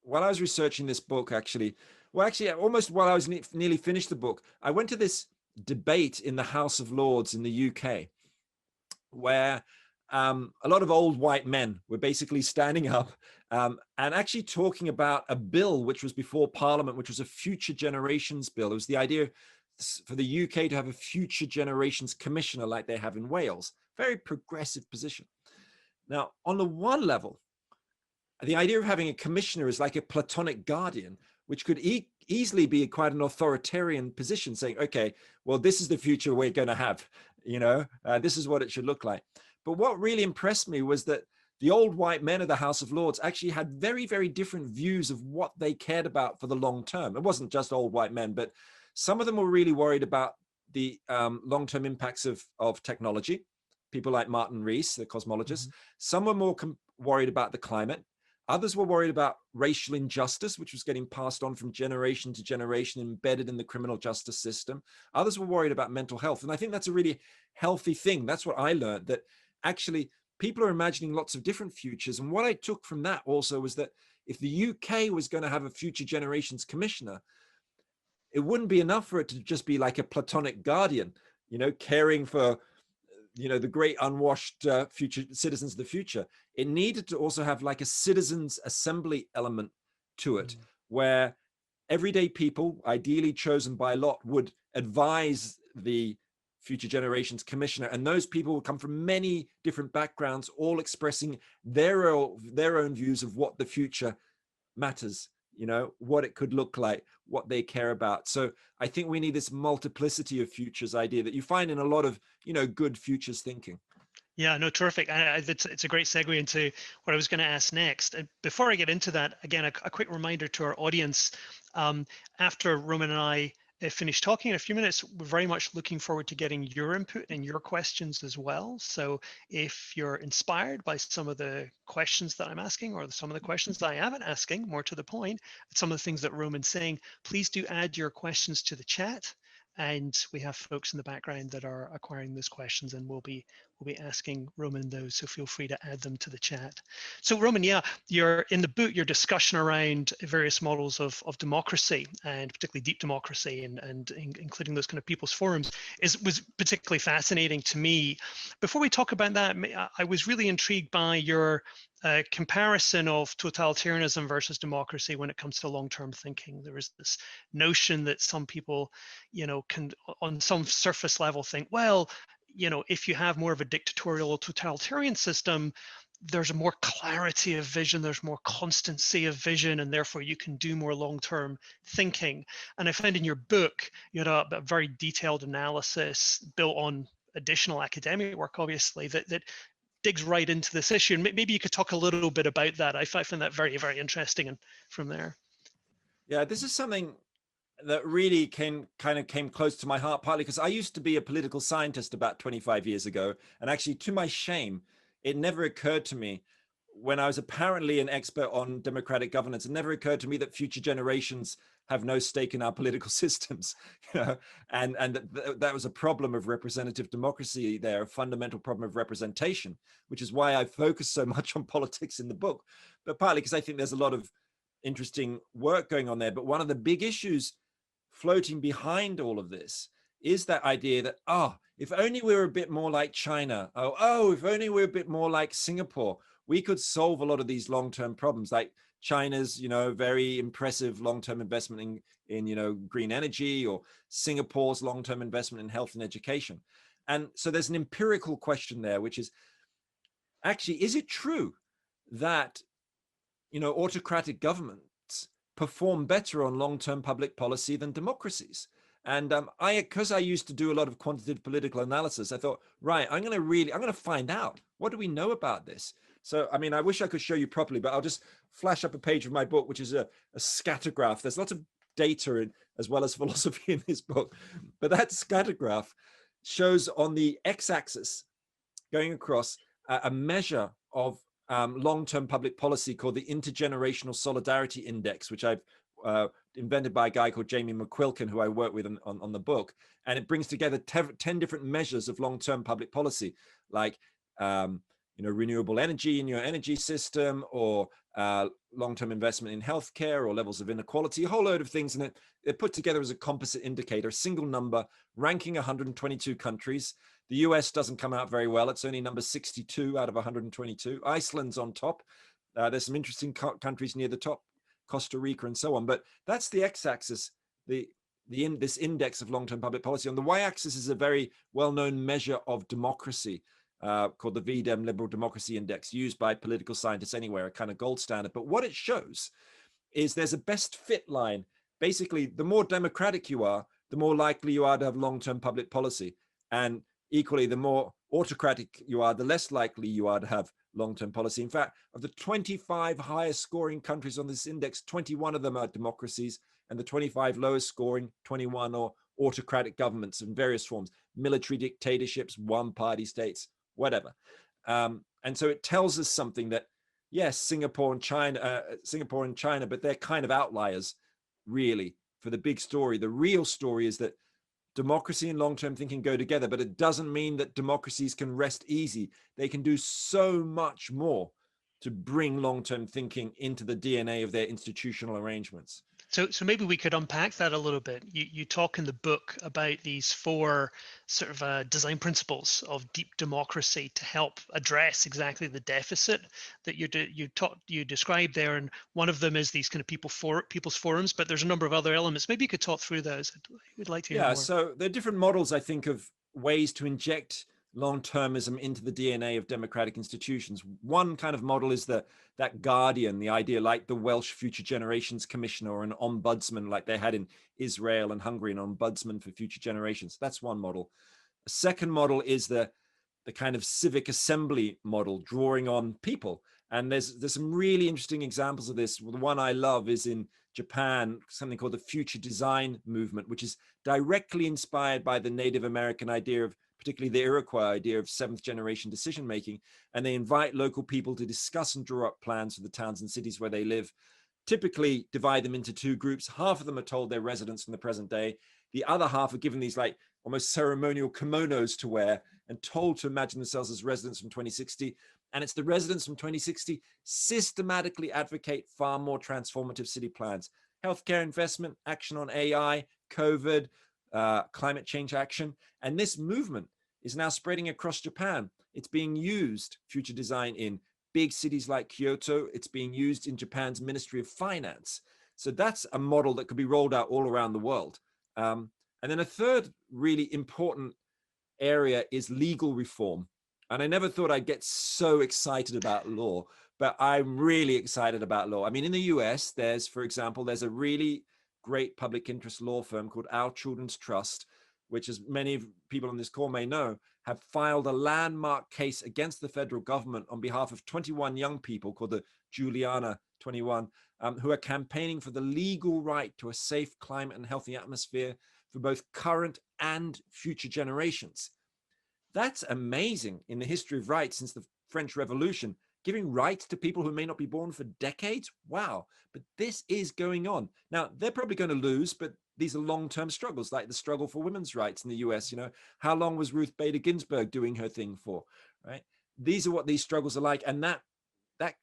Speaker 2: while I was researching this book, almost while I was nearly finished the book, I went to this debate in the House of Lords in the UK, where a lot of old white men were basically standing up and actually talking about a bill which was before Parliament, which was a future generations bill. It was the idea for the UK to have a future generations commissioner like they have in Wales. Very progressive position. Now, on the one level, the idea of having a commissioner is like a Platonic guardian, which could easily be quite an authoritarian position, saying, okay, well, this is the future we're going to have, this is what it should look like. But what really impressed me was that the old white men of the House of Lords actually had very, very different views of what they cared about for the long term. It wasn't just old white men, but some of them were really worried about the long-term impacts of technology, people like Martin Rees, the cosmologist. Mm-hmm. Some were more worried about the climate. Others were worried about racial injustice, which was getting passed on from generation to generation, embedded in the criminal justice system. Others were worried about mental health. And I think that's a really healthy thing. That's what I learned, that actually people are imagining lots of different futures. And what I took from that also was that if the UK was going to have a future generations commissioner, it wouldn't be enough for it to just be like a Platonic guardian, caring for the great unwashed future citizens of the future. It needed to also have like a citizens assembly element to it, where everyday people, ideally chosen by lot, would advise the future generations commissioner, and those people would come from many different backgrounds, all expressing their own views of what the future matters, what it could look like, what they care about. So I think we need this multiplicity of futures idea that you find in a lot of, good futures thinking.
Speaker 1: Yeah, no, terrific. It's a great segue into what I was going to ask next. And before I get into that, again, a quick reminder to our audience. Um, After Roman and I finish talking in a few minutes, we're very much looking forward to getting your input and your questions as well. So if you're inspired by some of the questions that I'm asking, or some of the questions that I haven't asking, more to the point, some of the things that Roman's saying, please do add your questions to the chat. And we have folks in the background that are acquiring those questions, and we'll be asking Roman those, so feel free to add them to the chat. So Roman, yeah, you're in the book, your discussion around various models of democracy, and particularly deep democracy, and including those kind of people's forums, was particularly fascinating to me. Before we talk about that, I was really intrigued by your comparison of totalitarianism versus democracy when it comes to long-term thinking. There is this notion that some people, can on some surface level think, well, if you have more of a dictatorial or totalitarian system, there's more clarity of vision, there's more constancy of vision, and therefore you can do more long-term thinking. And I found in your book, you had a very detailed analysis built on additional academic work, obviously, that digs right into this issue. And maybe you could talk a little bit about that. I find that very, very interesting. And from there.
Speaker 2: Yeah, this is something that really came close to my heart, partly because I used to be a political scientist about 25 years ago. And actually, to my shame, it never occurred to me, when I was apparently an expert on democratic governance, it never occurred to me that future generations have no stake in our political systems, and that was a problem of representative democracy there, a fundamental problem of representation, which is why I focus so much on politics in the book, but partly because I think there's a lot of interesting work going on there. But one of the big issues floating behind all of this is that idea that, if only we were a bit more like China, if only we were a bit more like Singapore, we could solve a lot of these long-term problems, like China's, very impressive long-term investment in green energy, or Singapore's long-term investment in health and education. And so there's an empirical question there, which is, actually, is it true that autocratic governments perform better on long-term public policy than democracies? And because I used to do a lot of quantitative political analysis, I thought, right, I'm going to find out, what do we know about this? So, I wish I could show you properly, but I'll just flash up a page of my book, which is a scatter graph. There's lots of data as well as philosophy in this book, but that scatter graph shows on the x-axis going across a measure of long-term public policy called the Intergenerational Solidarity Index, which I've invented by a guy called Jamie McQuilkin, who I work with on the book. And it brings together 10 different measures of long-term public policy, like renewable energy in your energy system, or long-term investment in healthcare, or levels of inequality, a whole load of things. And they're put together as a composite indicator, a single number, ranking 122 countries. The US doesn't come out very well. It's only number 62 out of 122. Iceland's on top. There's some interesting countries near the top, Costa Rica and so on. But that's the x-axis, this index of long-term public policy. On the y-axis is a very well-known measure of democracy called the VDEM Liberal Democracy Index, used by political scientists anywhere, a kind of gold standard. But what it shows is there's a best fit line. Basically, the more democratic you are, the more likely you are to have long-term public policy. And equally, the more autocratic you are, the less likely you are to have long-term policy. In fact, of the 25 highest scoring countries on this index, 21 of them are democracies, and the 25 lowest scoring, 21 are autocratic governments in various forms, military dictatorships, one-party states, whatever. And so it tells us something that, yes, Singapore and China, but they're kind of outliers, really, for the big story. The real story is that democracy and long-term thinking go together, but it doesn't mean that democracies can rest easy. They can do so much more to bring long-term thinking into the DNA of their institutional arrangements.
Speaker 1: So maybe we could unpack that a little bit. You talk in the book about these 4 sort of design principles of deep democracy to help address exactly the deficit that you described there. And one of them is these kind of people's forums, but there's a number of other elements. Maybe you could talk through those. We'd like to hear more.
Speaker 2: So there are different models, I think, of ways to inject long-termism into the DNA of democratic institutions. One kind of model is that guardian, the idea like the Welsh Future Generations Commissioner, or an ombudsman like they had in Israel and Hungary, an ombudsman for future generations. That's one model. A second model is the the kind of civic assembly model, drawing on people. And there's some really interesting examples of this. The one I love is in Japan, something called the future design movement, which is directly inspired by the Native American idea of, particularly the Iroquois idea of seventh generation decision making. And they invite local people to discuss and draw up plans for the towns and cities where they live, typically divide them into two groups. Half of them are told they're residents from the present day. The other half are given these like almost ceremonial kimonos to wear and told to imagine themselves as residents from 2060. And it's the residents from 2060 systematically advocate far more transformative city plans: healthcare investment, action on AI, COVID, climate change action. And this movement is now spreading across Japan. It's being used, future design, in big cities like Kyoto. It's being used in Japan's Ministry of Finance. So that's a model that could be rolled out all around the world. And then a third really important area is legal reform. And I never thought I'd get so excited about law, but I'm really excited about law. I mean, in the US, there's, for example, there's a really great public interest law firm called Our Children's Trust, which, as many people on this call may know, have filed a landmark case against the federal government on behalf of 21 young people called the Juliana 21, who are campaigning for the legal right to a safe climate and healthy atmosphere for both current and future generations. That's amazing in the history of rights since the French Revolution, giving rights to people who may not be born for decades. Wow. But this is going on. Now, they're probably going to lose, but these are long-term struggles, like the struggle for women's rights in the US. You know, how long was Ruth Bader Ginsburg doing her thing for, right? These are what these struggles are like. And that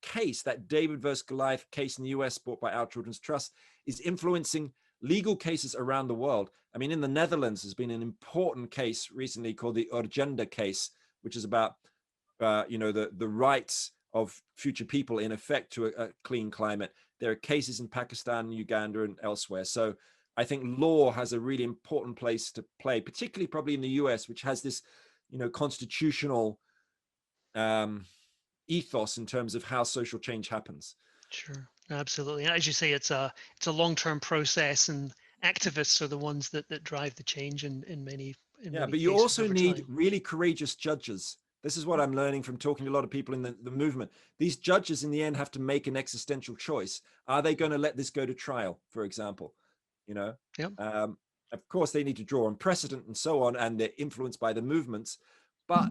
Speaker 2: case, that David versus Goliath case in the US brought by Our Children's Trust, is influencing legal cases around the world. I mean, in the Netherlands, there's been an important case recently called the Urgenda case, which is about, the rights of future people in effect to a clean climate. There are cases in Pakistan, Uganda, and elsewhere. So I think law has a really important place to play, particularly probably in the US, which has this, constitutional ethos in terms of how social change happens.
Speaker 1: Sure, absolutely. And as you say, it's a long-term process, and activists are the ones that drive the change in many
Speaker 2: But you
Speaker 1: cases
Speaker 2: also
Speaker 1: over
Speaker 2: need
Speaker 1: time.
Speaker 2: really courageous judges. This is what I'm learning from talking to a lot of people in the movement. These judges in the end have to make an existential choice. Are they going to let this go to trial, for example?
Speaker 1: Yep.
Speaker 2: Of course, they need to draw on precedent and so on, and they're influenced by the movements. But,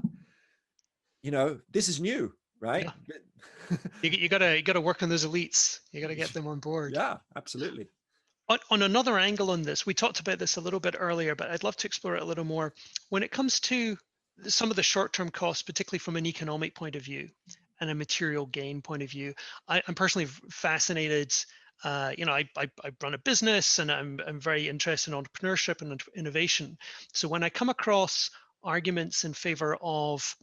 Speaker 2: this is new, right?
Speaker 1: Yeah. you gotta work on those elites. You gotta get them on board.
Speaker 2: Yeah, absolutely.
Speaker 1: On another angle on this, we talked about this a little bit earlier, but I'd love to explore it a little more. When it comes to some of the short-term costs, particularly from an economic point of view and a material gain point of view, I'm personally fascinated. I run a business, and I'm very interested in entrepreneurship and innovation. So when I come across arguments in favor of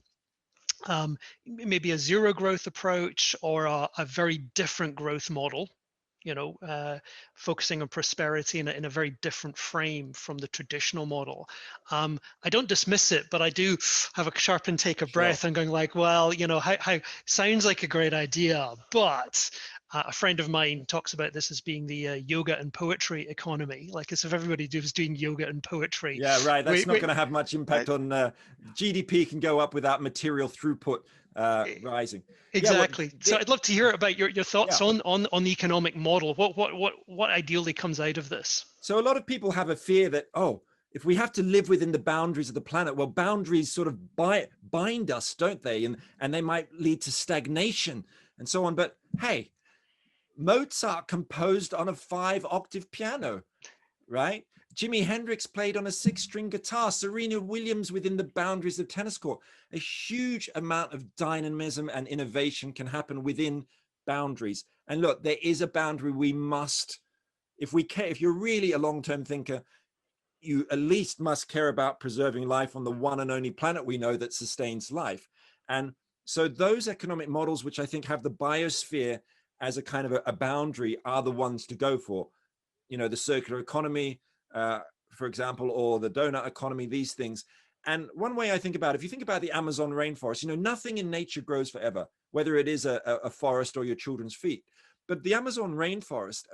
Speaker 1: maybe a zero growth approach or a very different growth model, focusing on prosperity in a very different frame from the traditional model. I don't dismiss it, but I do have a sharp intake of breath and going like, well, how sounds like a great idea, but a friend of mine talks about this as being the yoga and poetry economy. Like, as if everybody was doing yoga and poetry.
Speaker 2: Yeah, right. That's not going to have much impact on GDP can go up without material throughput rising.
Speaker 1: Exactly. So I'd love to hear about your thoughts on the economic model. What ideally comes out of this?
Speaker 2: So a lot of people have a fear that, if we have to live within the boundaries of the planet, well, boundaries sort of bind us, don't they? And they might lead to stagnation and so on. But hey, Mozart composed on a 5-octave piano, right? Jimi Hendrix played on a 6-string guitar. Serena Williams within the boundaries of tennis court. A huge amount of dynamism and innovation can happen within boundaries. And look, there is a boundary we must, if you're really a long-term thinker, you at least must care about preserving life on the one and only planet we know that sustains life. And so those economic models, which I think have the biosphere as a kind of a boundary, are the ones to go for. The circular economy, for example, or the donut economy, these things. And one way I think about it, if you think about the Amazon rainforest, nothing in nature grows forever, whether it is a forest or your children's feet. But the Amazon rainforest,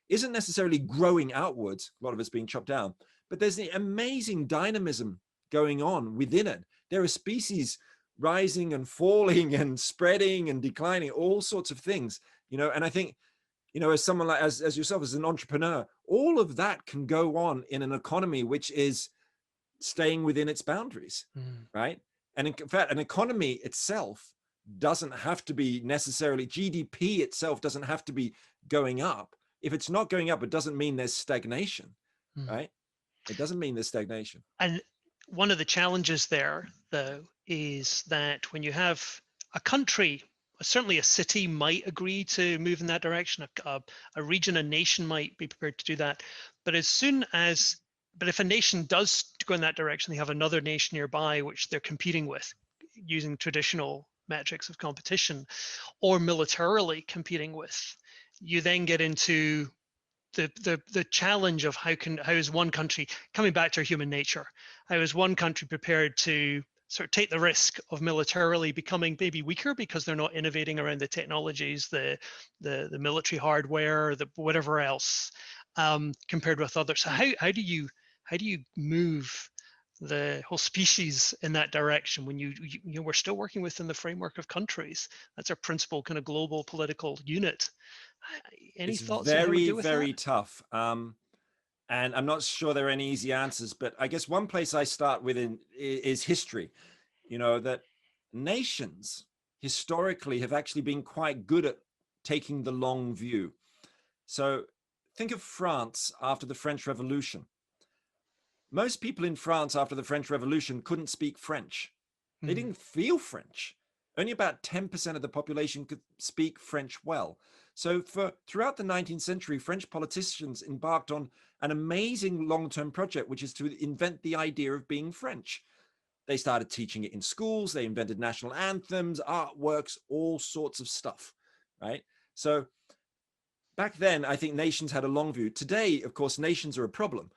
Speaker 2: isn't necessarily growing outwards, a lot of it's being chopped down, but there's the amazing dynamism going on within it. there are species rising and falling and spreading and declining, all sorts of things, and I think, as someone like, as yourself, as an entrepreneur, all of that can go on in an economy which is staying within its boundaries, right? And in fact, an economy itself doesn't have to be necessarily, GDP itself doesn't have to be going up. If it's not going up, it doesn't mean there's stagnation, right? It doesn't mean there's stagnation.
Speaker 1: And one of the challenges there, though, is that when you have a country, certainly a city might agree to move in that direction, a region, a nation might be prepared to do that. But if a nation does go in that direction, they have another nation nearby which they're competing with using traditional metrics of competition, or militarily competing with, you then get into the challenge of how is one country, coming back to human nature, how is one country prepared to sort of take the risk of militarily becoming maybe weaker because they're not innovating around the technologies, the military hardware, the whatever else, compared with others. So how do you move the whole species in that direction when we're still working within the framework of countries? That's our principal kind of global political unit. Any thoughts on how we deal with
Speaker 2: very
Speaker 1: that?
Speaker 2: tough. And I'm not sure there are any easy answers, but I guess one place I start with is history. That nations historically have actually been quite good at taking the long view. So think of France after the French Revolution. Most people in France after the French Revolution couldn't speak French. They didn't feel French. Only about 10% of the population could speak French well. So throughout the 19th century, French politicians embarked on an amazing long-term project, which is to invent the idea of being French. They started teaching it in schools. They invented national anthems, artworks, all sorts of stuff, right? So back then, I think nations had a long view. Today, of course, nations are a problem.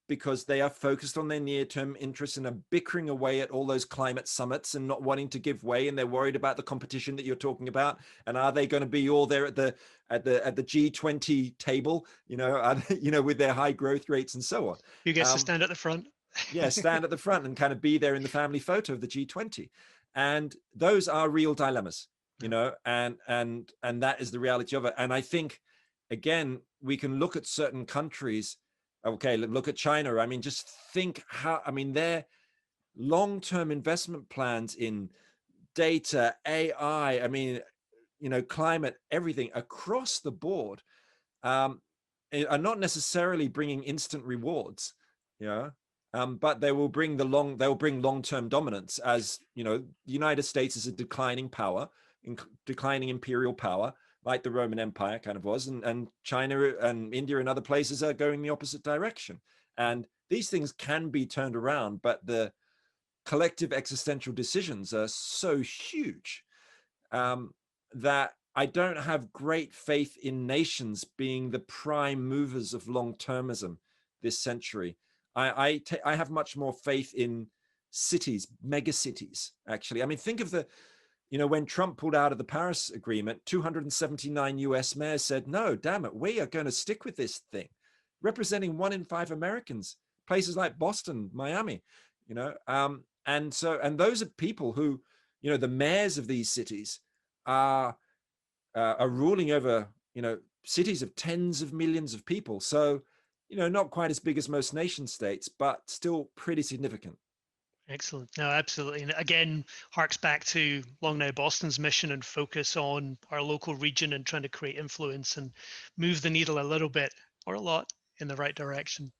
Speaker 2: Because they are focused on their near-term interests and are bickering away at all those climate summits and not wanting to give way, and they're worried about the competition that you're talking about. And are they going to be all there at the G20 table? With their high growth rates and so on.
Speaker 1: You get to stand at the front.
Speaker 2: Yeah, stand at the front and kind of be there in the family photo of the G20. And those are real dilemmas, and that is the reality of it. And I think, again, we can look at certain countries. Okay, look at China. I mean, just think their long-term investment plans in data, AI, climate, everything across the board, are not necessarily bringing instant rewards, but they'll bring long-term dominance. As the United States is a declining power, declining imperial power, like the Roman Empire kind of was, and China and India and other places are going the opposite direction. And these things can be turned around, but the collective existential decisions are so huge that I don't have great faith in nations being the prime movers of long-termism this century. I have much more faith in cities, mega cities, actually. I mean, think of when Trump pulled out of the Paris Agreement, 279 US mayors said, no, damn it, we are going to stick with this thing, representing 1 in 5 Americans, places like Boston, Miami, and those are people who, the mayors of these cities are ruling over, cities of tens of millions of people. So, not quite as big as most nation states, but still pretty significant.
Speaker 1: Excellent. No, absolutely. And again, harks back to Long Now Boston's mission and focus on our local region and trying to create influence and move the needle a little bit or a lot in the right direction.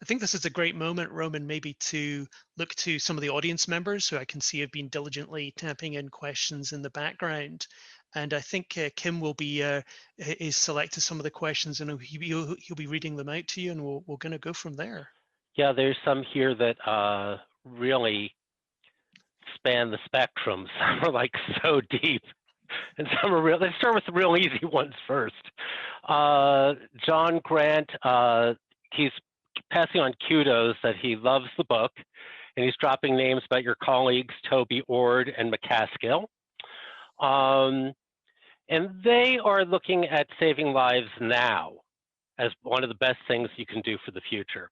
Speaker 1: I think this is a great moment, Roman, maybe to look to some of the audience members who I can see have been diligently tapping in questions in the background. And I think Kim will be is selected some of the questions, and he'll be reading them out to you, and we're going to go from there.
Speaker 4: Yeah, there's some here that really span the spectrum. Some are like so deep, and some are real. Let's start with the real easy ones first. John Grant, he's passing on kudos that he loves the book, and he's dropping names about your colleagues, Toby Ord and McCaskill. And they are looking at saving lives now as one of the best things you can do for the future.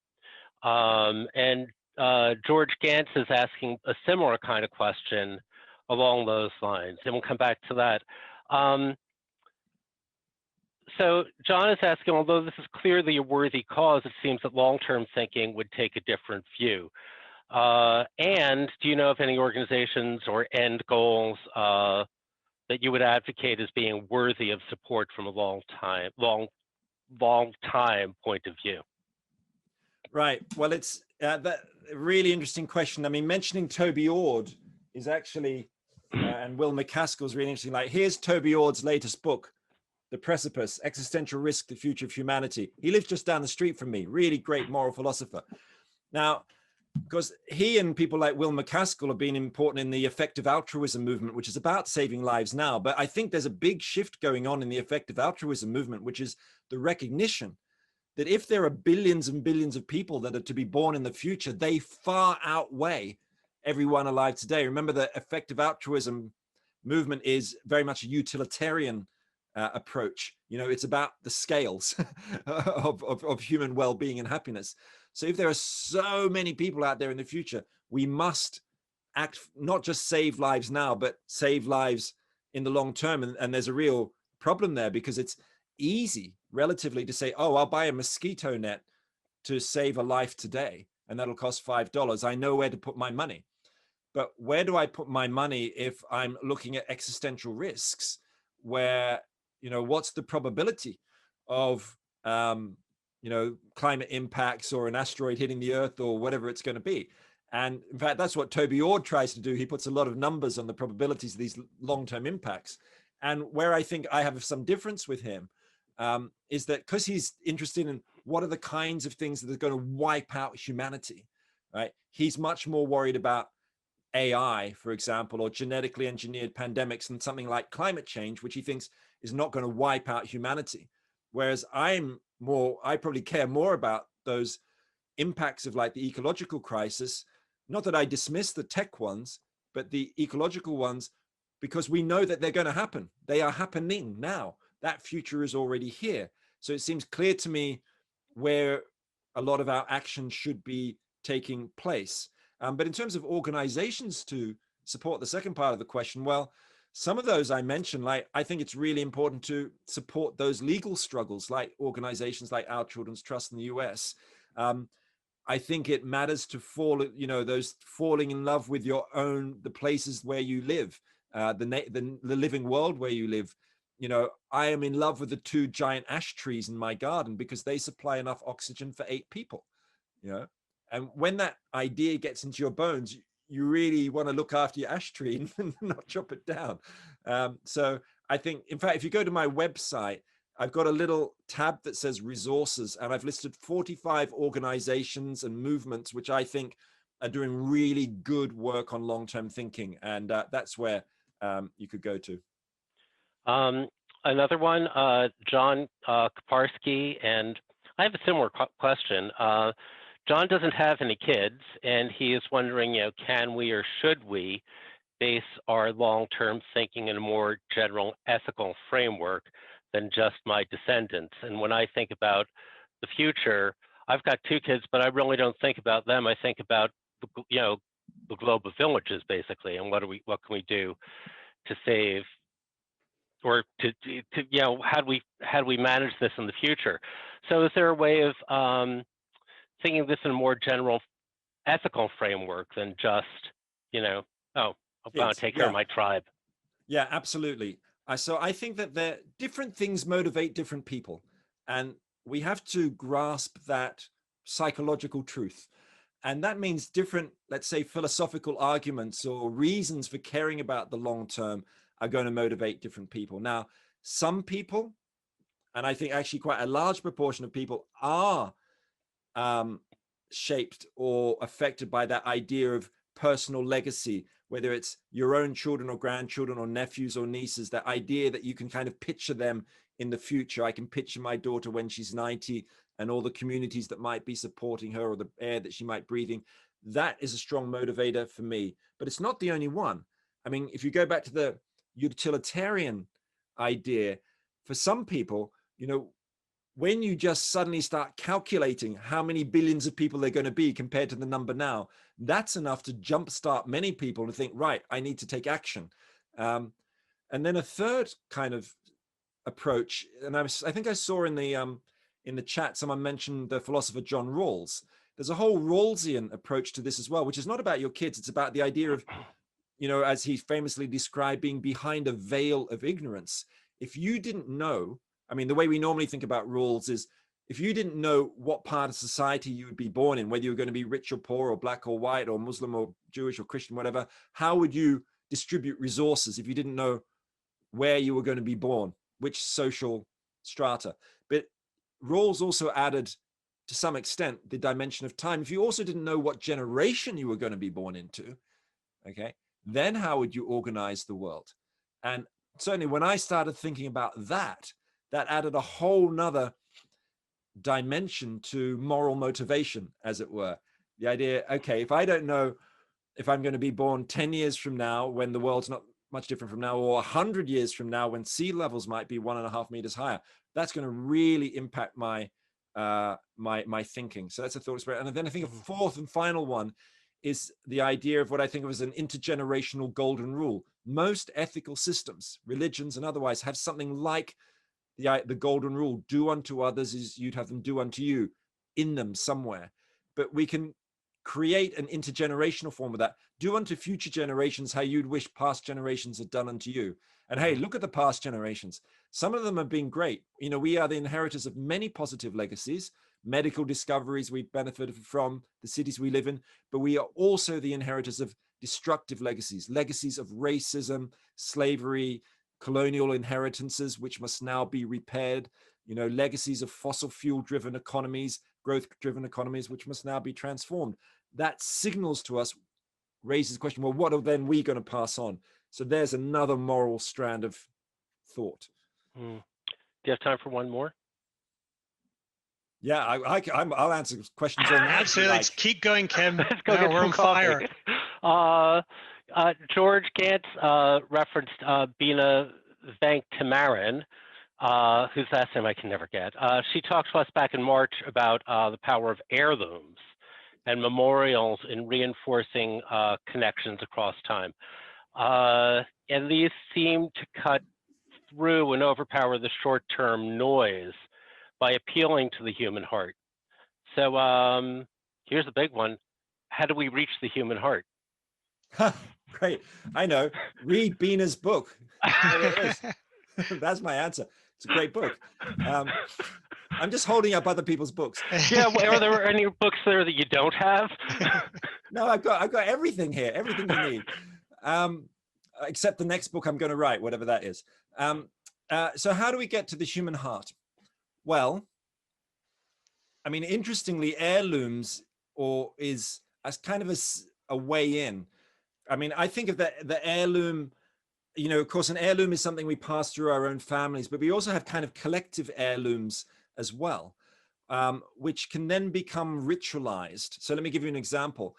Speaker 4: And George Gantz is asking a similar kind of question along those lines, and we'll come back to that. So John is asking, although this is clearly a worthy cause, it seems that long-term thinking would take a different view. And do you know of any organizations or end goals that you would advocate as being worthy of support from a long time point of view?
Speaker 2: Right. Well, it's that really interesting question. I mean, mentioning Toby Ord is actually, and Will McCaskill is really interesting. Like, here's Toby Ord's latest book, The Precipice, Existential Risk, The Future of Humanity. He lives just down the street from me, really great moral philosopher. Now, because he and people like Will McCaskill have been important in the effective altruism movement, which is about saving lives now. But I think there's a big shift going on in the effective altruism movement, which is the recognition that if there are billions and billions of people that are to be born in the future, they far outweigh everyone alive today. Remember, the effective altruism movement is very much a utilitarian approach. You know, it's about the scales of human well-being and happiness. So if there are so many people out there in the future, we must act, not just save lives now, but save lives in the long term. And there's a real problem there, because it's easy relatively to say, oh, I'll buy a mosquito net to save a life today, and that'll cost $5. I know where to put my money. But where do I put my money if I'm looking at existential risks where, you know, what's the probability of, you know, climate impacts or an asteroid hitting the Earth or whatever it's going to be? And in fact, that's what Toby Ord tries to do. He puts a lot of numbers on the probabilities of these long-term impacts. And where I think I have some difference with him is that because he's interested in what are the kinds of things that are going to wipe out humanity, right? He's much more worried about AI, for example, or genetically engineered pandemics and something like climate change, which he thinks is not going to wipe out humanity. Whereas I probably care more about those impacts of like the ecological crisis. Not that I dismiss the tech ones, but the ecological ones, because we know that they're going to happen. They are happening now. That future is already here. So it seems clear to me where a lot of our action should be taking place. But in terms of organizations to support the second part of the question, well, some of those I mentioned, like, I think it's really important to support those legal struggles, like organizations like Our Children's Trust in the US. I think it matters to those falling in love with your own, the places where you live, the living world where you live. You know, I am in love with the 2 giant ash trees in my garden because they supply enough oxygen for 8 people, you know. And when that idea gets into your bones, you really want to look after your ash tree and not chop it down. So I think, in fact, if you go to my website, I've got a little tab that says resources, and I've listed 45 organizations and movements which I think are doing really good work on long-term thinking. And that's where you could go to.
Speaker 4: Another one, John Kaparsky, and I have a similar question. John doesn't have any kids, and he is wondering, you know, can we or should we base our long-term thinking in a more general ethical framework than just my descendants? And when I think about the future, I've got 2 kids, but I really don't think about them. I think about, you know, the globe of villages, basically, and what can we do to save, or to you know, how do we manage this in the future? So is there a way of thinking this in a more general ethical framework than just, you know, oh, I'm going to take care of my tribe?
Speaker 2: Yeah, absolutely. So I think that different things motivate different people, and we have to grasp that psychological truth. And that means different, let's say, philosophical arguments or reasons for caring about the long term are going to motivate different people. Now, some people, and I think actually quite a large proportion of people, are shaped or affected by that idea of personal legacy, whether it's your own children or grandchildren or nephews or nieces, that idea that you can kind of picture them in the future. I can picture my daughter when she's 90 and all the communities that might be supporting her or the air that she might be breathing. That is a strong motivator for me, but it's not the only one. I mean, if you go back to the utilitarian idea, for some people, you know, when you just suddenly start calculating how many billions of people they're going to be compared to the number now, that's enough to jumpstart many people to think, right, I need to take action. And then a third kind of approach, and I think I saw in the chat someone mentioned the philosopher John Rawls. There's a whole Rawlsian approach to this as well, which is not about your kids. It's about the idea of, as he famously described, being behind a veil of ignorance. If you didn't know, I mean, the way we normally think about Rawls is, if you didn't know what part of society you would be born in, whether you were going to be rich or poor or black or white or Muslim or Jewish or Christian, whatever, how would you distribute resources if you didn't know where you were going to be born, which social strata? But Rawls also added, to some extent, the dimension of time. If you also didn't know what generation you were going to be born into, okay, then how would you organize the world? And certainly when I started thinking about that added a whole nother dimension to moral motivation, as it were. The idea, okay, if I don't know if I'm going to be born 10 years from now when the world's not much different from now, or 100 years from now when sea levels might be 1.5 meters higher, that's going to really impact my my thinking. So that's a thought experiment. And then I think a fourth and final one is the idea of what I think of as an intergenerational golden rule. Most ethical systems, religions and otherwise, have something like the golden rule: do unto others as you'd have them do unto you, in them somewhere. But we can create an intergenerational form of that. Do unto future generations how you'd wish past generations had done unto you. And hey, look at the past generations. Some of them have been great. We are the inheritors of many positive legacies, medical discoveries we've benefited from, the cities we live in, but we are also the inheritors of destructive legacies of racism, slavery, colonial inheritances, which must now be repaired, legacies of fossil fuel driven economies, growth driven economies, which must now be transformed. That signals to us, raises the question, well, what are then we going to pass on? So there's another moral strand of thought.
Speaker 4: Do you have time for one more?
Speaker 2: Yeah, I'll answer questions on that.
Speaker 1: Absolutely. Let's keep going, Kim.
Speaker 4: Let's go get
Speaker 1: we're
Speaker 4: some
Speaker 1: on
Speaker 4: fire. George Gantz referenced Bina Venkatamaran, whose last name I can never get. She talked to us back in March about the power of heirlooms and memorials in reinforcing connections across time. And these seem to cut through and overpower the short-term noise by appealing to the human heart. So here's the big one. How do we reach the human heart?
Speaker 2: Great. I know. Read Bina's book. That's my answer. It's a great book. I'm just holding up other people's books.
Speaker 4: Yeah, are there any books there that you don't have?
Speaker 2: No, I've got everything here, everything you need. Except the next book I'm going to write, whatever that is. So how do we get to the human heart? Well, I mean, interestingly, heirlooms is as kind of a way in. I mean, I think of the heirloom, of course, an heirloom is something we pass through our own families, but we also have kind of collective heirlooms as well, which can then become ritualized. So let me give you an example.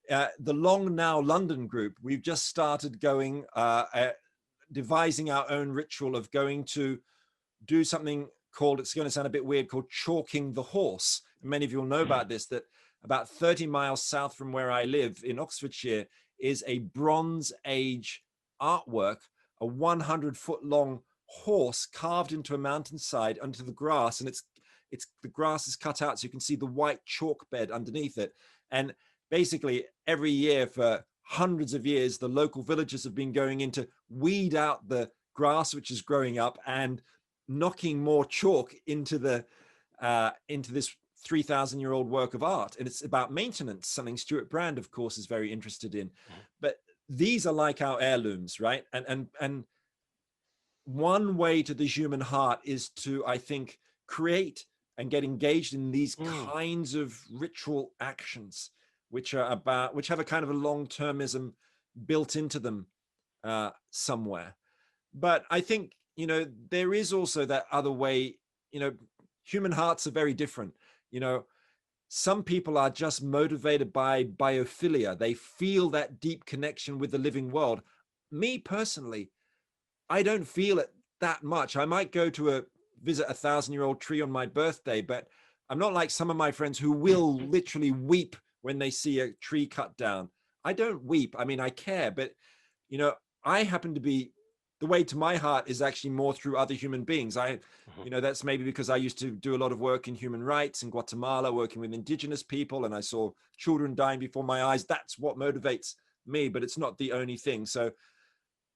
Speaker 2: The Long Now London group, we've just started going, devising our own ritual of going to do something called, it's going to sound a bit weird, called chalking the horse. Many of you will know about this, that about 30 miles south from where I live in Oxfordshire is a Bronze Age artwork, a 100-foot long horse carved into a mountainside onto the grass, and it's the grass is cut out so you can see the white chalk bed underneath it. And basically every year for hundreds of years, the local villagers have been going in to weed out the grass which is growing up and knocking more chalk into this 3,000-year-old work of art. And it's about maintenance, something Stuart Brand, of course, is very interested in. But these are like our heirlooms, right? And one way to the human heart is to, I think, create and get engaged in these kinds of ritual actions, which have a kind of a long-termism built into them somewhere. But I think, there is also that other way. Human hearts are very different. Some people are just motivated by biophilia. They feel that deep connection with the living world. Me personally, I don't feel it that much. I might go to a visit a 1,000-year-old tree on my birthday, but I'm not like some of my friends who will literally weep when they see a tree cut down. I don't weep. I mean, I care, but you know, I happen to be, the way to my heart is actually more through other human beings. You know, that's maybe because I used to do a lot of work in human rights in Guatemala, working with indigenous people, and I saw children dying before my eyes. That's what motivates me, but it's not the only thing. So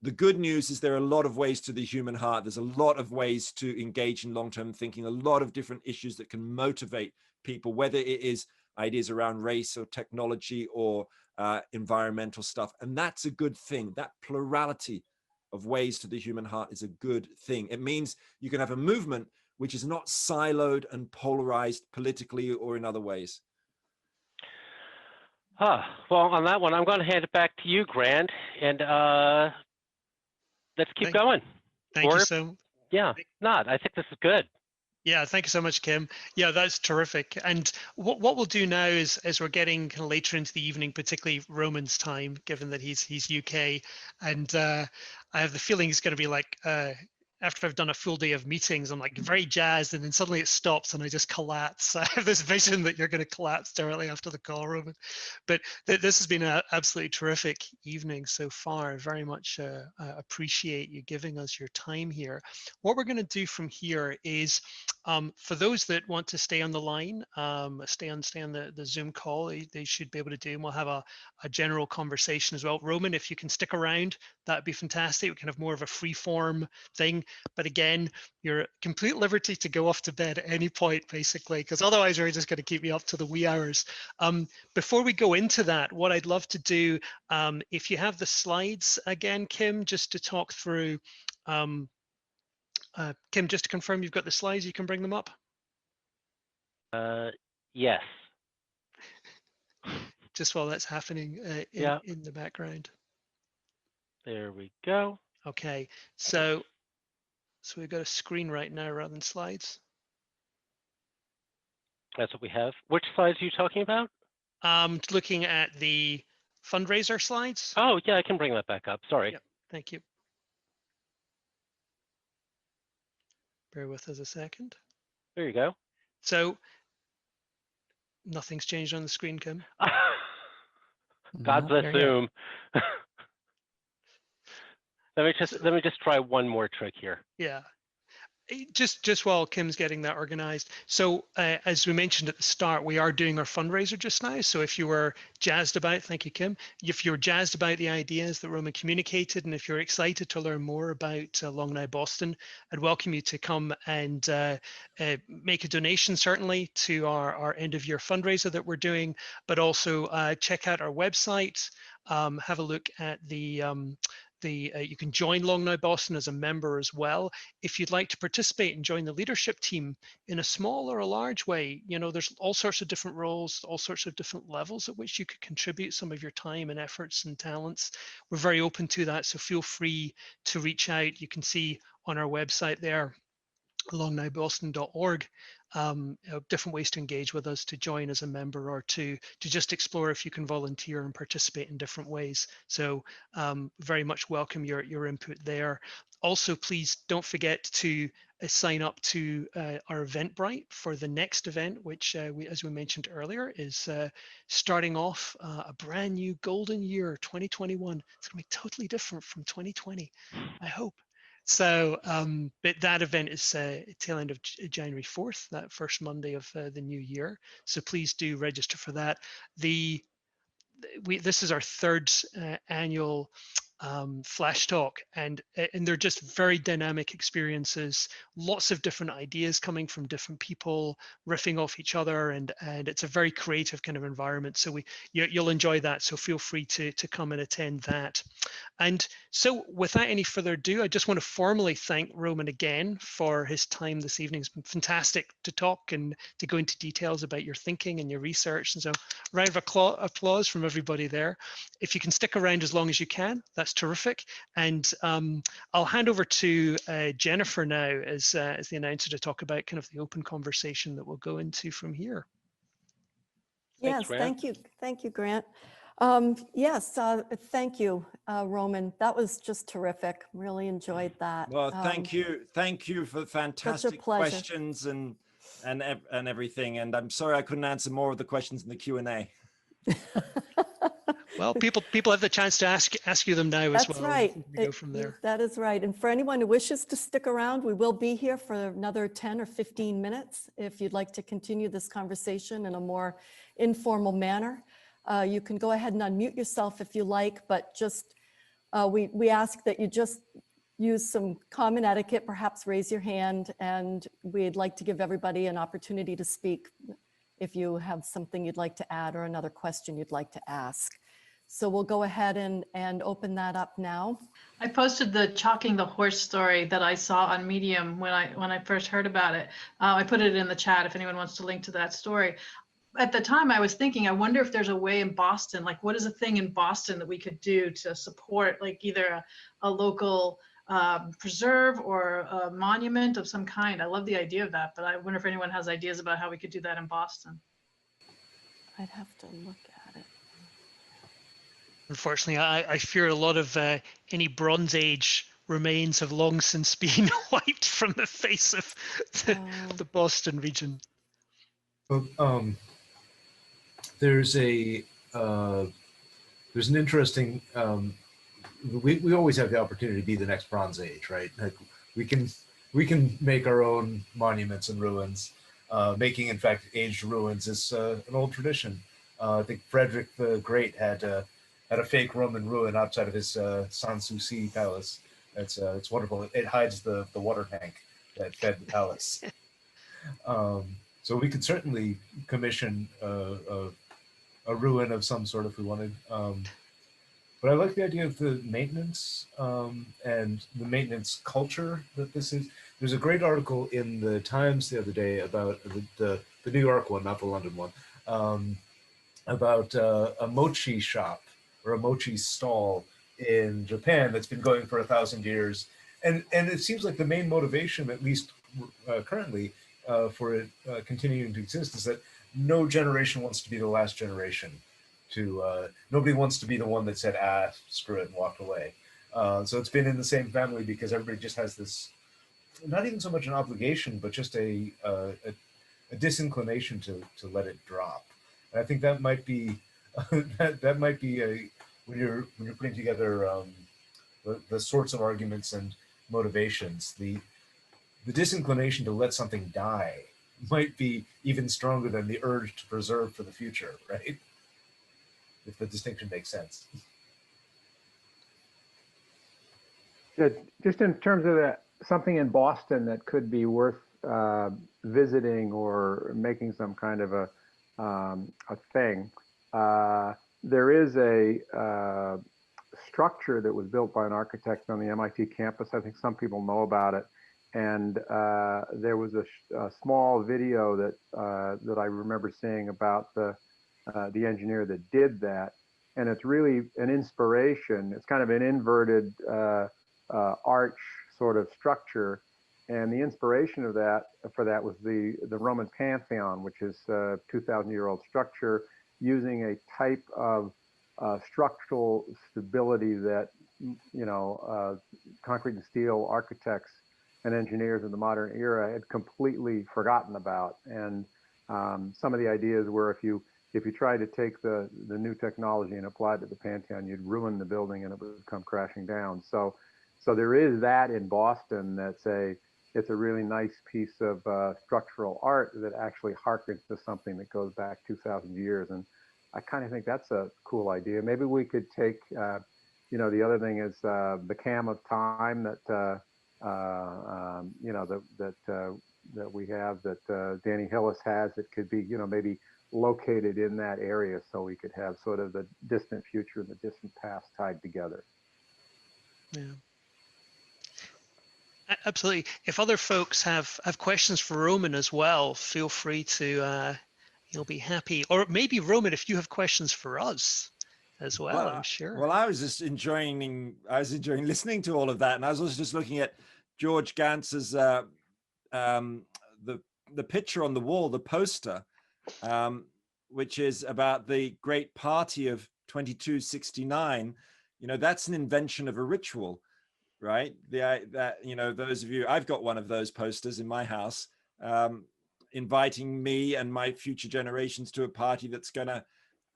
Speaker 2: the good news is there are a lot of ways to the human heart. There's a lot of ways to engage in long-term thinking, a lot of different issues that can motivate people, whether it is ideas around race or technology or environmental stuff. And that's a good thing. That plurality of ways to the human heart is a good thing. It means you can have a movement which is not siloed and polarized politically or in other ways.
Speaker 4: Well, on that one, I'm going to hand it back to you, Grant, and let's keep going.
Speaker 1: Thank you so.
Speaker 4: Yeah, not. I think this is good.
Speaker 1: Yeah, thank you so much, Kim. Yeah, that's terrific. And what we'll do now is, as we're getting kind of later into the evening, particularly Roman's time, given that he's UK, and I have the feeling it's going to be like after I've done a full day of meetings, I'm like very jazzed, and then suddenly it stops and I just collapse. I have this vision that you're going to collapse directly after the call, Roman. But this has been an absolutely terrific evening so far. I very much appreciate you giving us your time here. What we're going to do from here is, for those that want to stay on the line, stay on the Zoom call, they should be able to do, and we'll have a general conversation as well. Roman, if you can stick around, that'd be fantastic. We can have more of a free form thing. But again, you're at complete liberty to go off to bed at any point, basically, because otherwise we're just going to keep you up to the wee hours. Before we go into that, what I'd love to do, if you have the slides again, Kim, just to talk through, Kim, just to confirm you've got the slides, you can bring them up?
Speaker 4: Yes.
Speaker 1: Just while that's happening in the background.
Speaker 4: There we go.
Speaker 1: Okay, so we've got a screen right now rather than slides.
Speaker 4: That's what we have. Which slides are you talking about?
Speaker 1: Looking at the fundraiser slides.
Speaker 4: Oh, yeah, I can bring that back up. Sorry.
Speaker 1: Yep, thank you. Bear with us a second.
Speaker 4: There you go.
Speaker 1: So nothing's changed on the screen, Kim.
Speaker 4: God bless Zoom. Let me just try one more trick here.
Speaker 1: Yeah. Just while Kim's getting that organized. So as we mentioned at the start, we are doing our fundraiser just now. So if you were jazzed about, thank you, Kim, if you're jazzed about the ideas that Roman communicated, and if you're excited to learn more about Long Now Boston, I'd welcome you to come and make a donation, certainly, to our end of year fundraiser that we're doing, but also check out our website, have a look at the you can join Long Now Boston as a member as well. If you'd like to participate and join the leadership team in a small or a large way, you know, there's all sorts of different roles, all sorts of different levels at which you could contribute some of your time and efforts and talents. We're very open to that, so feel free to reach out. You can see on our website there, longnowboston.org, different ways to engage with us, to join as a member, or to just explore if you can volunteer and participate in different ways. So very much welcome your input there. Also, please don't forget to sign up to our Eventbrite for the next event, which as we mentioned earlier, is starting off a brand new golden year, 2021. It's going to be totally different from 2020, I hope. So, but that event is tail end of January 4th, that first Monday of the new year. So please do register for that. This is our third annual Flash Talk, and they're just very dynamic experiences, lots of different ideas coming from different people, riffing off each other, and it's a very creative kind of environment. So you'll enjoy that. So feel free to come and attend that. And so without any further ado, I just want to formally thank Roman again for his time this evening. It's been fantastic to talk and to go into details about your thinking and your research. And so round of applause from everybody there. If you can stick around as long as you can, that's terrific. And I'll hand over to Jennifer now as the announcer to talk about kind of the open conversation that we'll go into from here.
Speaker 5: Yes,
Speaker 4: Thanks,
Speaker 5: thank you, Grant. Yes, thank you, Roman. That was just terrific. Really enjoyed that.
Speaker 2: Well, thank you for fantastic
Speaker 5: pleasure.
Speaker 2: questions and everything. And I'm sorry I couldn't answer more of the questions in the Q&A.
Speaker 1: Well, people have the chance to ask you them now as well.
Speaker 5: That's right.
Speaker 1: We go from there.
Speaker 5: That is right. And for anyone who wishes to stick around, we will be here for another 10 or 15 minutes. If you'd like to continue this conversation in a more informal manner, you can go ahead and unmute yourself if you like, but just we ask that you just use some common etiquette, perhaps raise your hand, and we'd like to give everybody an opportunity to speak if you have something you'd like to add or another question you'd like to ask. So we'll go ahead and open that up now.
Speaker 6: I posted the chalking the horse story that I saw on Medium when I first heard about it. I put it in the chat if anyone wants to link to that story. At the time I was thinking, I wonder if there's a way in Boston, like what is a thing in Boston that we could do to support like either a local preserve or a monument of some kind. I love the idea of that, but I wonder if anyone has ideas about how we could do that in Boston.
Speaker 5: I'd have to look at it.
Speaker 1: Unfortunately, I fear a lot of any Bronze Age remains have long since been wiped from the face of the Boston region.
Speaker 7: Well, there's an interesting. We always have the opportunity to be the next Bronze Age, right? Like we can make our own monuments and ruins. Making, in fact, aged ruins is an old tradition. I think Frederick the Great had a fake Roman ruin outside of his Sanssouci palace. It's wonderful. It hides the water tank that fed the palace. So we could certainly commission a ruin of some sort if we wanted. But I like the idea of the maintenance and the maintenance culture that this is. There's a great article in the Times the other day about the New York one, not the London one, about a mochi shop or a mochi stall in Japan that's been going for 1,000 years. And it seems like the main motivation, at least currently, for it continuing to exist is that no generation wants to be the last generation. Nobody wants to be the one that said, screw it, and walked away. So it's been in the same family because everybody just has this, not even so much an obligation, but just a disinclination to let it drop. And I think that might be that might be when you're putting together the sorts of arguments and motivations, the disinclination to let something die might be even stronger than the urge to preserve for the future, right? If the distinction makes sense.
Speaker 8: Just in terms of something in Boston that could be worth visiting or making some kind of a thing. There is a structure that was built by an architect on the MIT campus. I think some people know about it. And there was a small video that I remember seeing about the engineer that did that. And it's really an inspiration. It's kind of an inverted arch sort of structure. And the inspiration of for that was the Roman Pantheon, which is a 2,000-year-old structure using a type of structural stability that, concrete and steel architects and engineers in the modern era had completely forgotten about. And some of the ideas were if you try to take the new technology and apply it to the Pantheon, you'd ruin the building and it would come crashing down. So there is that in Boston. It's a really nice piece of structural art that actually harkens to something that goes back 2,000 years. And I kind of think that's a cool idea. Maybe we could take, the other thing is the cam of time that that we have, that Danny Hillis has, that could be, maybe located in that area, so we could have sort of the distant future and the distant past tied together.
Speaker 1: Yeah. Absolutely. If other folks have questions for Roman as well, feel free to, he'll be happy. Or maybe Roman, if you have questions for us as well, I'm sure.
Speaker 2: Well, I was just enjoying listening to all of that. And I was also just looking at George Gantz's, the picture on the wall, the poster, which is about the great party of 2269, that's an invention of a ritual, right? Those of you, I've got one of those posters in my house, inviting me and my future generations to a party that's going to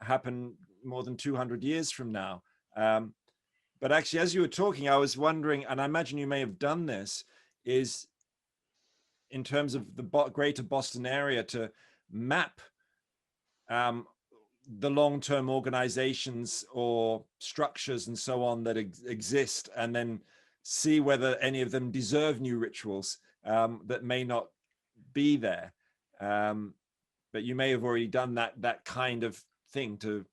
Speaker 2: happen more than 200 years from now. But actually, as you were talking, I was wondering, and I imagine you may have done this, is in terms of the greater Boston area, to map the long-term organizations or structures and so on that exist, and then see whether any of them deserve new rituals that may not be there. But you may have already done that kind of thing to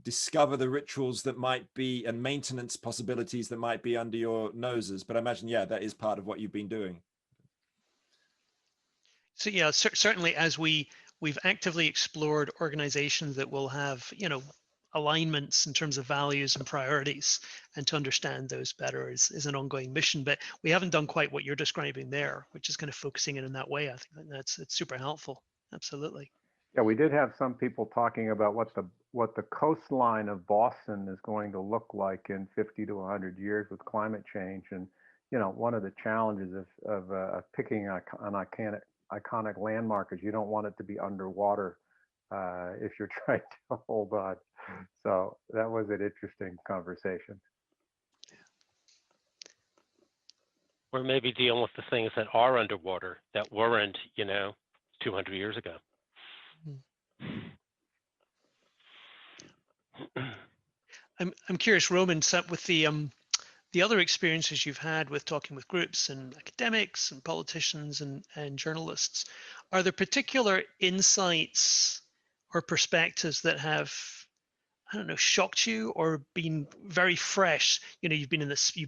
Speaker 2: discover the rituals that might be, and maintenance possibilities that might be under your noses. But I imagine, yeah, that is part of what you've been doing.
Speaker 1: So yeah, certainly as we've actively explored organizations that will have, alignments in terms of values and priorities, and to understand those better is an ongoing mission. But we haven't done quite what you're describing there, which is kind of focusing it in that way. I think it's super helpful. Absolutely.
Speaker 8: Yeah, we did have some people talking about what the coastline of Boston is going to look like in 50 to 100 years with climate change. And one of the challenges of picking an iconic landmark is you don't want it to be underwater if you're trying to hold on. So that was an interesting conversation.
Speaker 4: Or maybe dealing with the things that are underwater that weren't, 200 years ago.
Speaker 1: I'm curious, Roman, with the other experiences you've had with talking with groups and academics and politicians and journalists, are there particular insights or perspectives that have, I don't know, shocked you or been very fresh? You've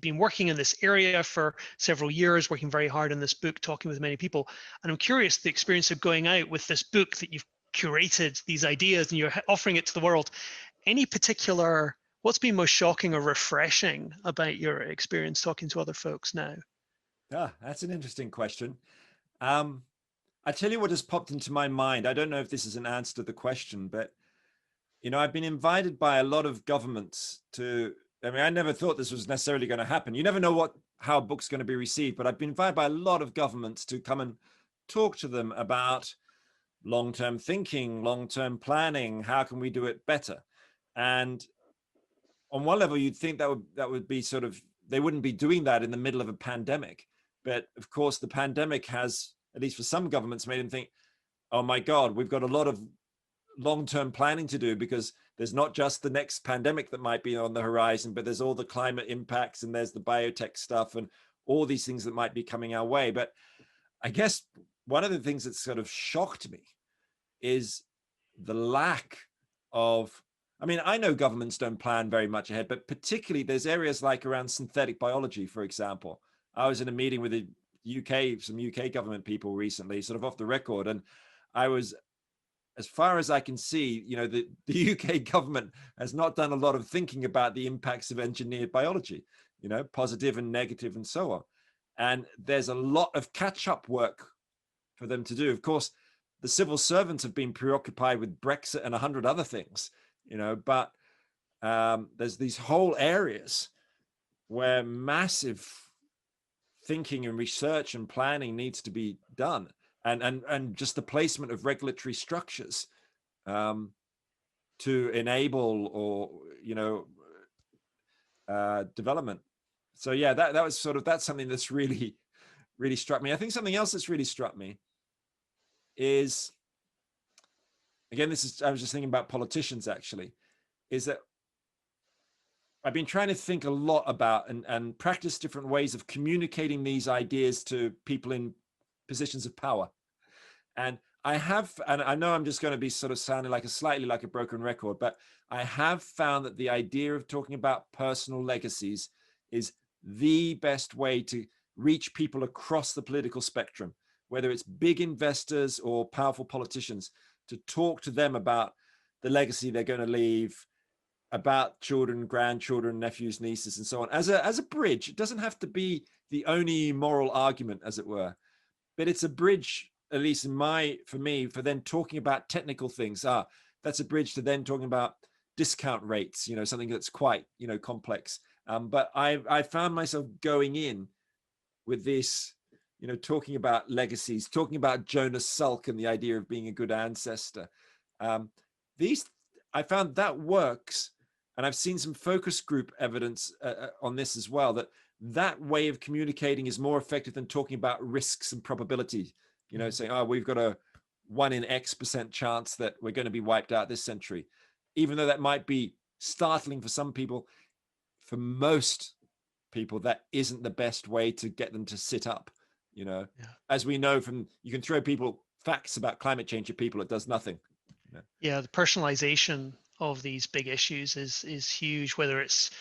Speaker 1: been working in this area for several years, working very hard on this book, talking with many people. And I'm curious, the experience of going out with this book that you've curated these ideas and you're offering it to the world, any particular, what's been most shocking or refreshing about your experience talking to other folks now?
Speaker 2: That's an interesting question. I tell you what has popped into my mind. I don't know if this is an answer to the question, but I've been invited by a lot of governments to, I never thought this was necessarily going to happen. You never know how a book's going to be received, but I've been invited by a lot of governments to come and talk to them about long-term thinking, long-term planning. How can we do it better? And on one level, you'd think that would be sort of, they wouldn't be doing that in the middle of a pandemic. But of course, the pandemic has, at least for some governments, made them think, oh my God, we've got a lot of long-term planning to do, because there's not just the next pandemic that might be on the horizon, but there's all the climate impacts and there's the biotech stuff and all these things that might be coming our way. But I guess one of the things that sort of shocked me is the lack of, I know governments don't plan very much ahead, but particularly there's areas like around synthetic biology, for example. I was in a meeting with some UK government people recently, sort of off the record, and I was, as far as I can see, the UK government has not done a lot of thinking about the impacts of engineered biology, positive and negative and so on. And there's a lot of catch-up work for them to do. Of course, the civil servants have been preoccupied with Brexit and 100 other things, but there's these whole areas where massive thinking and research and planning needs to be done. And just the placement of regulatory structures to enable or development. So yeah, that was that's something that's really struck me. I think something else that's really struck me is, again, I was just thinking about politicians actually, is that I've been trying to think a lot about and practice different ways of communicating these ideas to people in positions of power. And I know I'm just going to be sort of sounding slightly like a broken record, but I have found that the idea of talking about personal legacies is the best way to reach people across the political spectrum, whether it's big investors or powerful politicians, to talk to them about the legacy they're going to leave, about children, grandchildren, nephews, nieces, and so on, as a bridge. It doesn't have to be the only moral argument, as it were, but it's a bridge, at least for me, for then talking about technical things. That's a bridge to then talking about discount rates, you know, something that's quite, you know, complex. But I found myself going in with this, you know, talking about legacies, talking about Jonas Salk and the idea of being a good ancestor. I found that works. And I've seen some focus group evidence on this as well, that way of communicating is more effective than talking about risks and probability, you know, saying, oh, we've got a 1 in X% chance that we're going to be wiped out this century. Even though that might be startling for some people, for most people, that isn't the best way to get them to sit up. You know, as we know from, you can throw people facts about climate change at people, it does nothing. You know?
Speaker 1: Yeah, the personalization of these big issues is huge, whether it's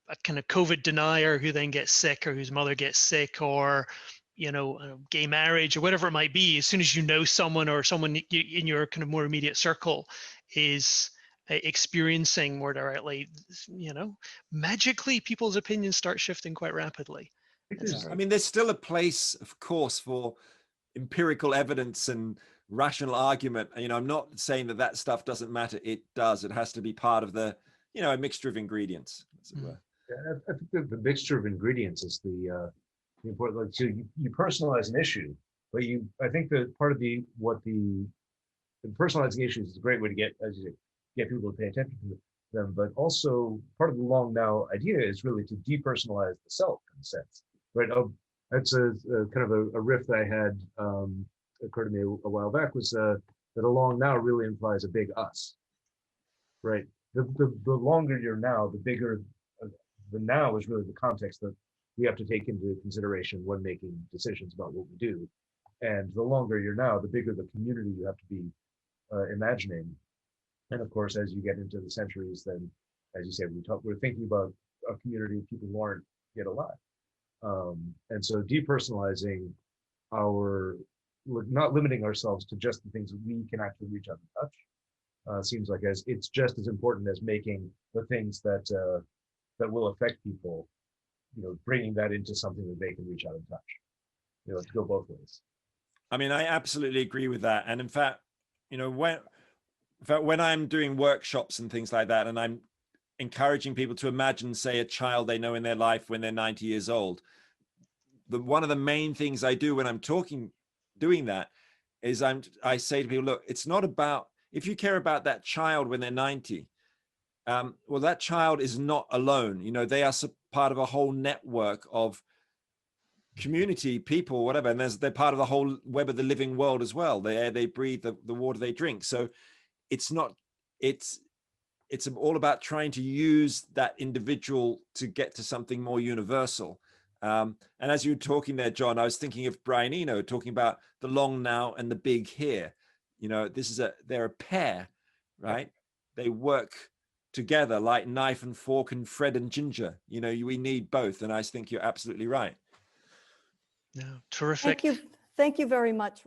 Speaker 1: a kind of COVID denier who then gets sick, or whose mother gets sick, or, you know, gay marriage, or whatever it might be. As soon as you know someone, or someone in your kind of more immediate circle is experiencing more directly, you know, magically people's opinions start shifting quite rapidly.
Speaker 2: I mean, there's still a place, of course, for empirical evidence and rational argument. You know, I'm not saying that stuff doesn't matter. It does. It has to be part of the, you know, a mixture of ingredients, as it were.
Speaker 7: Yeah, I think the mixture of ingredients is the important. Like, so you personalize an issue, but I think that part of the personalizing issues is a great way to get, as you say, get people to pay attention to them. But also part of the long now idea is really to depersonalize the self, in a sense, right? That's a kind of a riff that I had occurred to me a while back, was that a long now really implies a big us, right? The longer you're now, the bigger the now is really the context that we have to take into consideration when making decisions about what we do. And the longer you're now, the bigger the community you have to be imagining. And of course, as you get into the centuries, then, as you said, we're thinking about a community of people who aren't yet alive. And so depersonalizing we're not limiting ourselves to just the things that we can actually reach out and touch. Seems like it's just as important as making the things that will affect people, you know, bringing that into something that they can reach out and touch. You know, to go both ways.
Speaker 2: I mean, I absolutely agree with that. And in fact, you know, when I'm doing workshops and things like that, and I'm encouraging people to imagine, say, a child they know in their life when they're 90 years old, one of the main things I do when I'm doing that is I say to people, look, it's not about, if you care about that child when they're 90, well, that child is not alone. You know, they are part of a whole network of community, people, whatever, and they're part of the whole web of the living world as well. The air they breathe, the water they drink. So it's all about trying to use that individual to get to something more universal. And as you were talking there, John, I was thinking of Brian Eno talking about the long now and the big here. You know, they're a pair, right? They work together like knife and fork and Fred and Ginger. You know, we need both. And I think you're absolutely right.
Speaker 1: No, terrific.
Speaker 5: Thank you very much.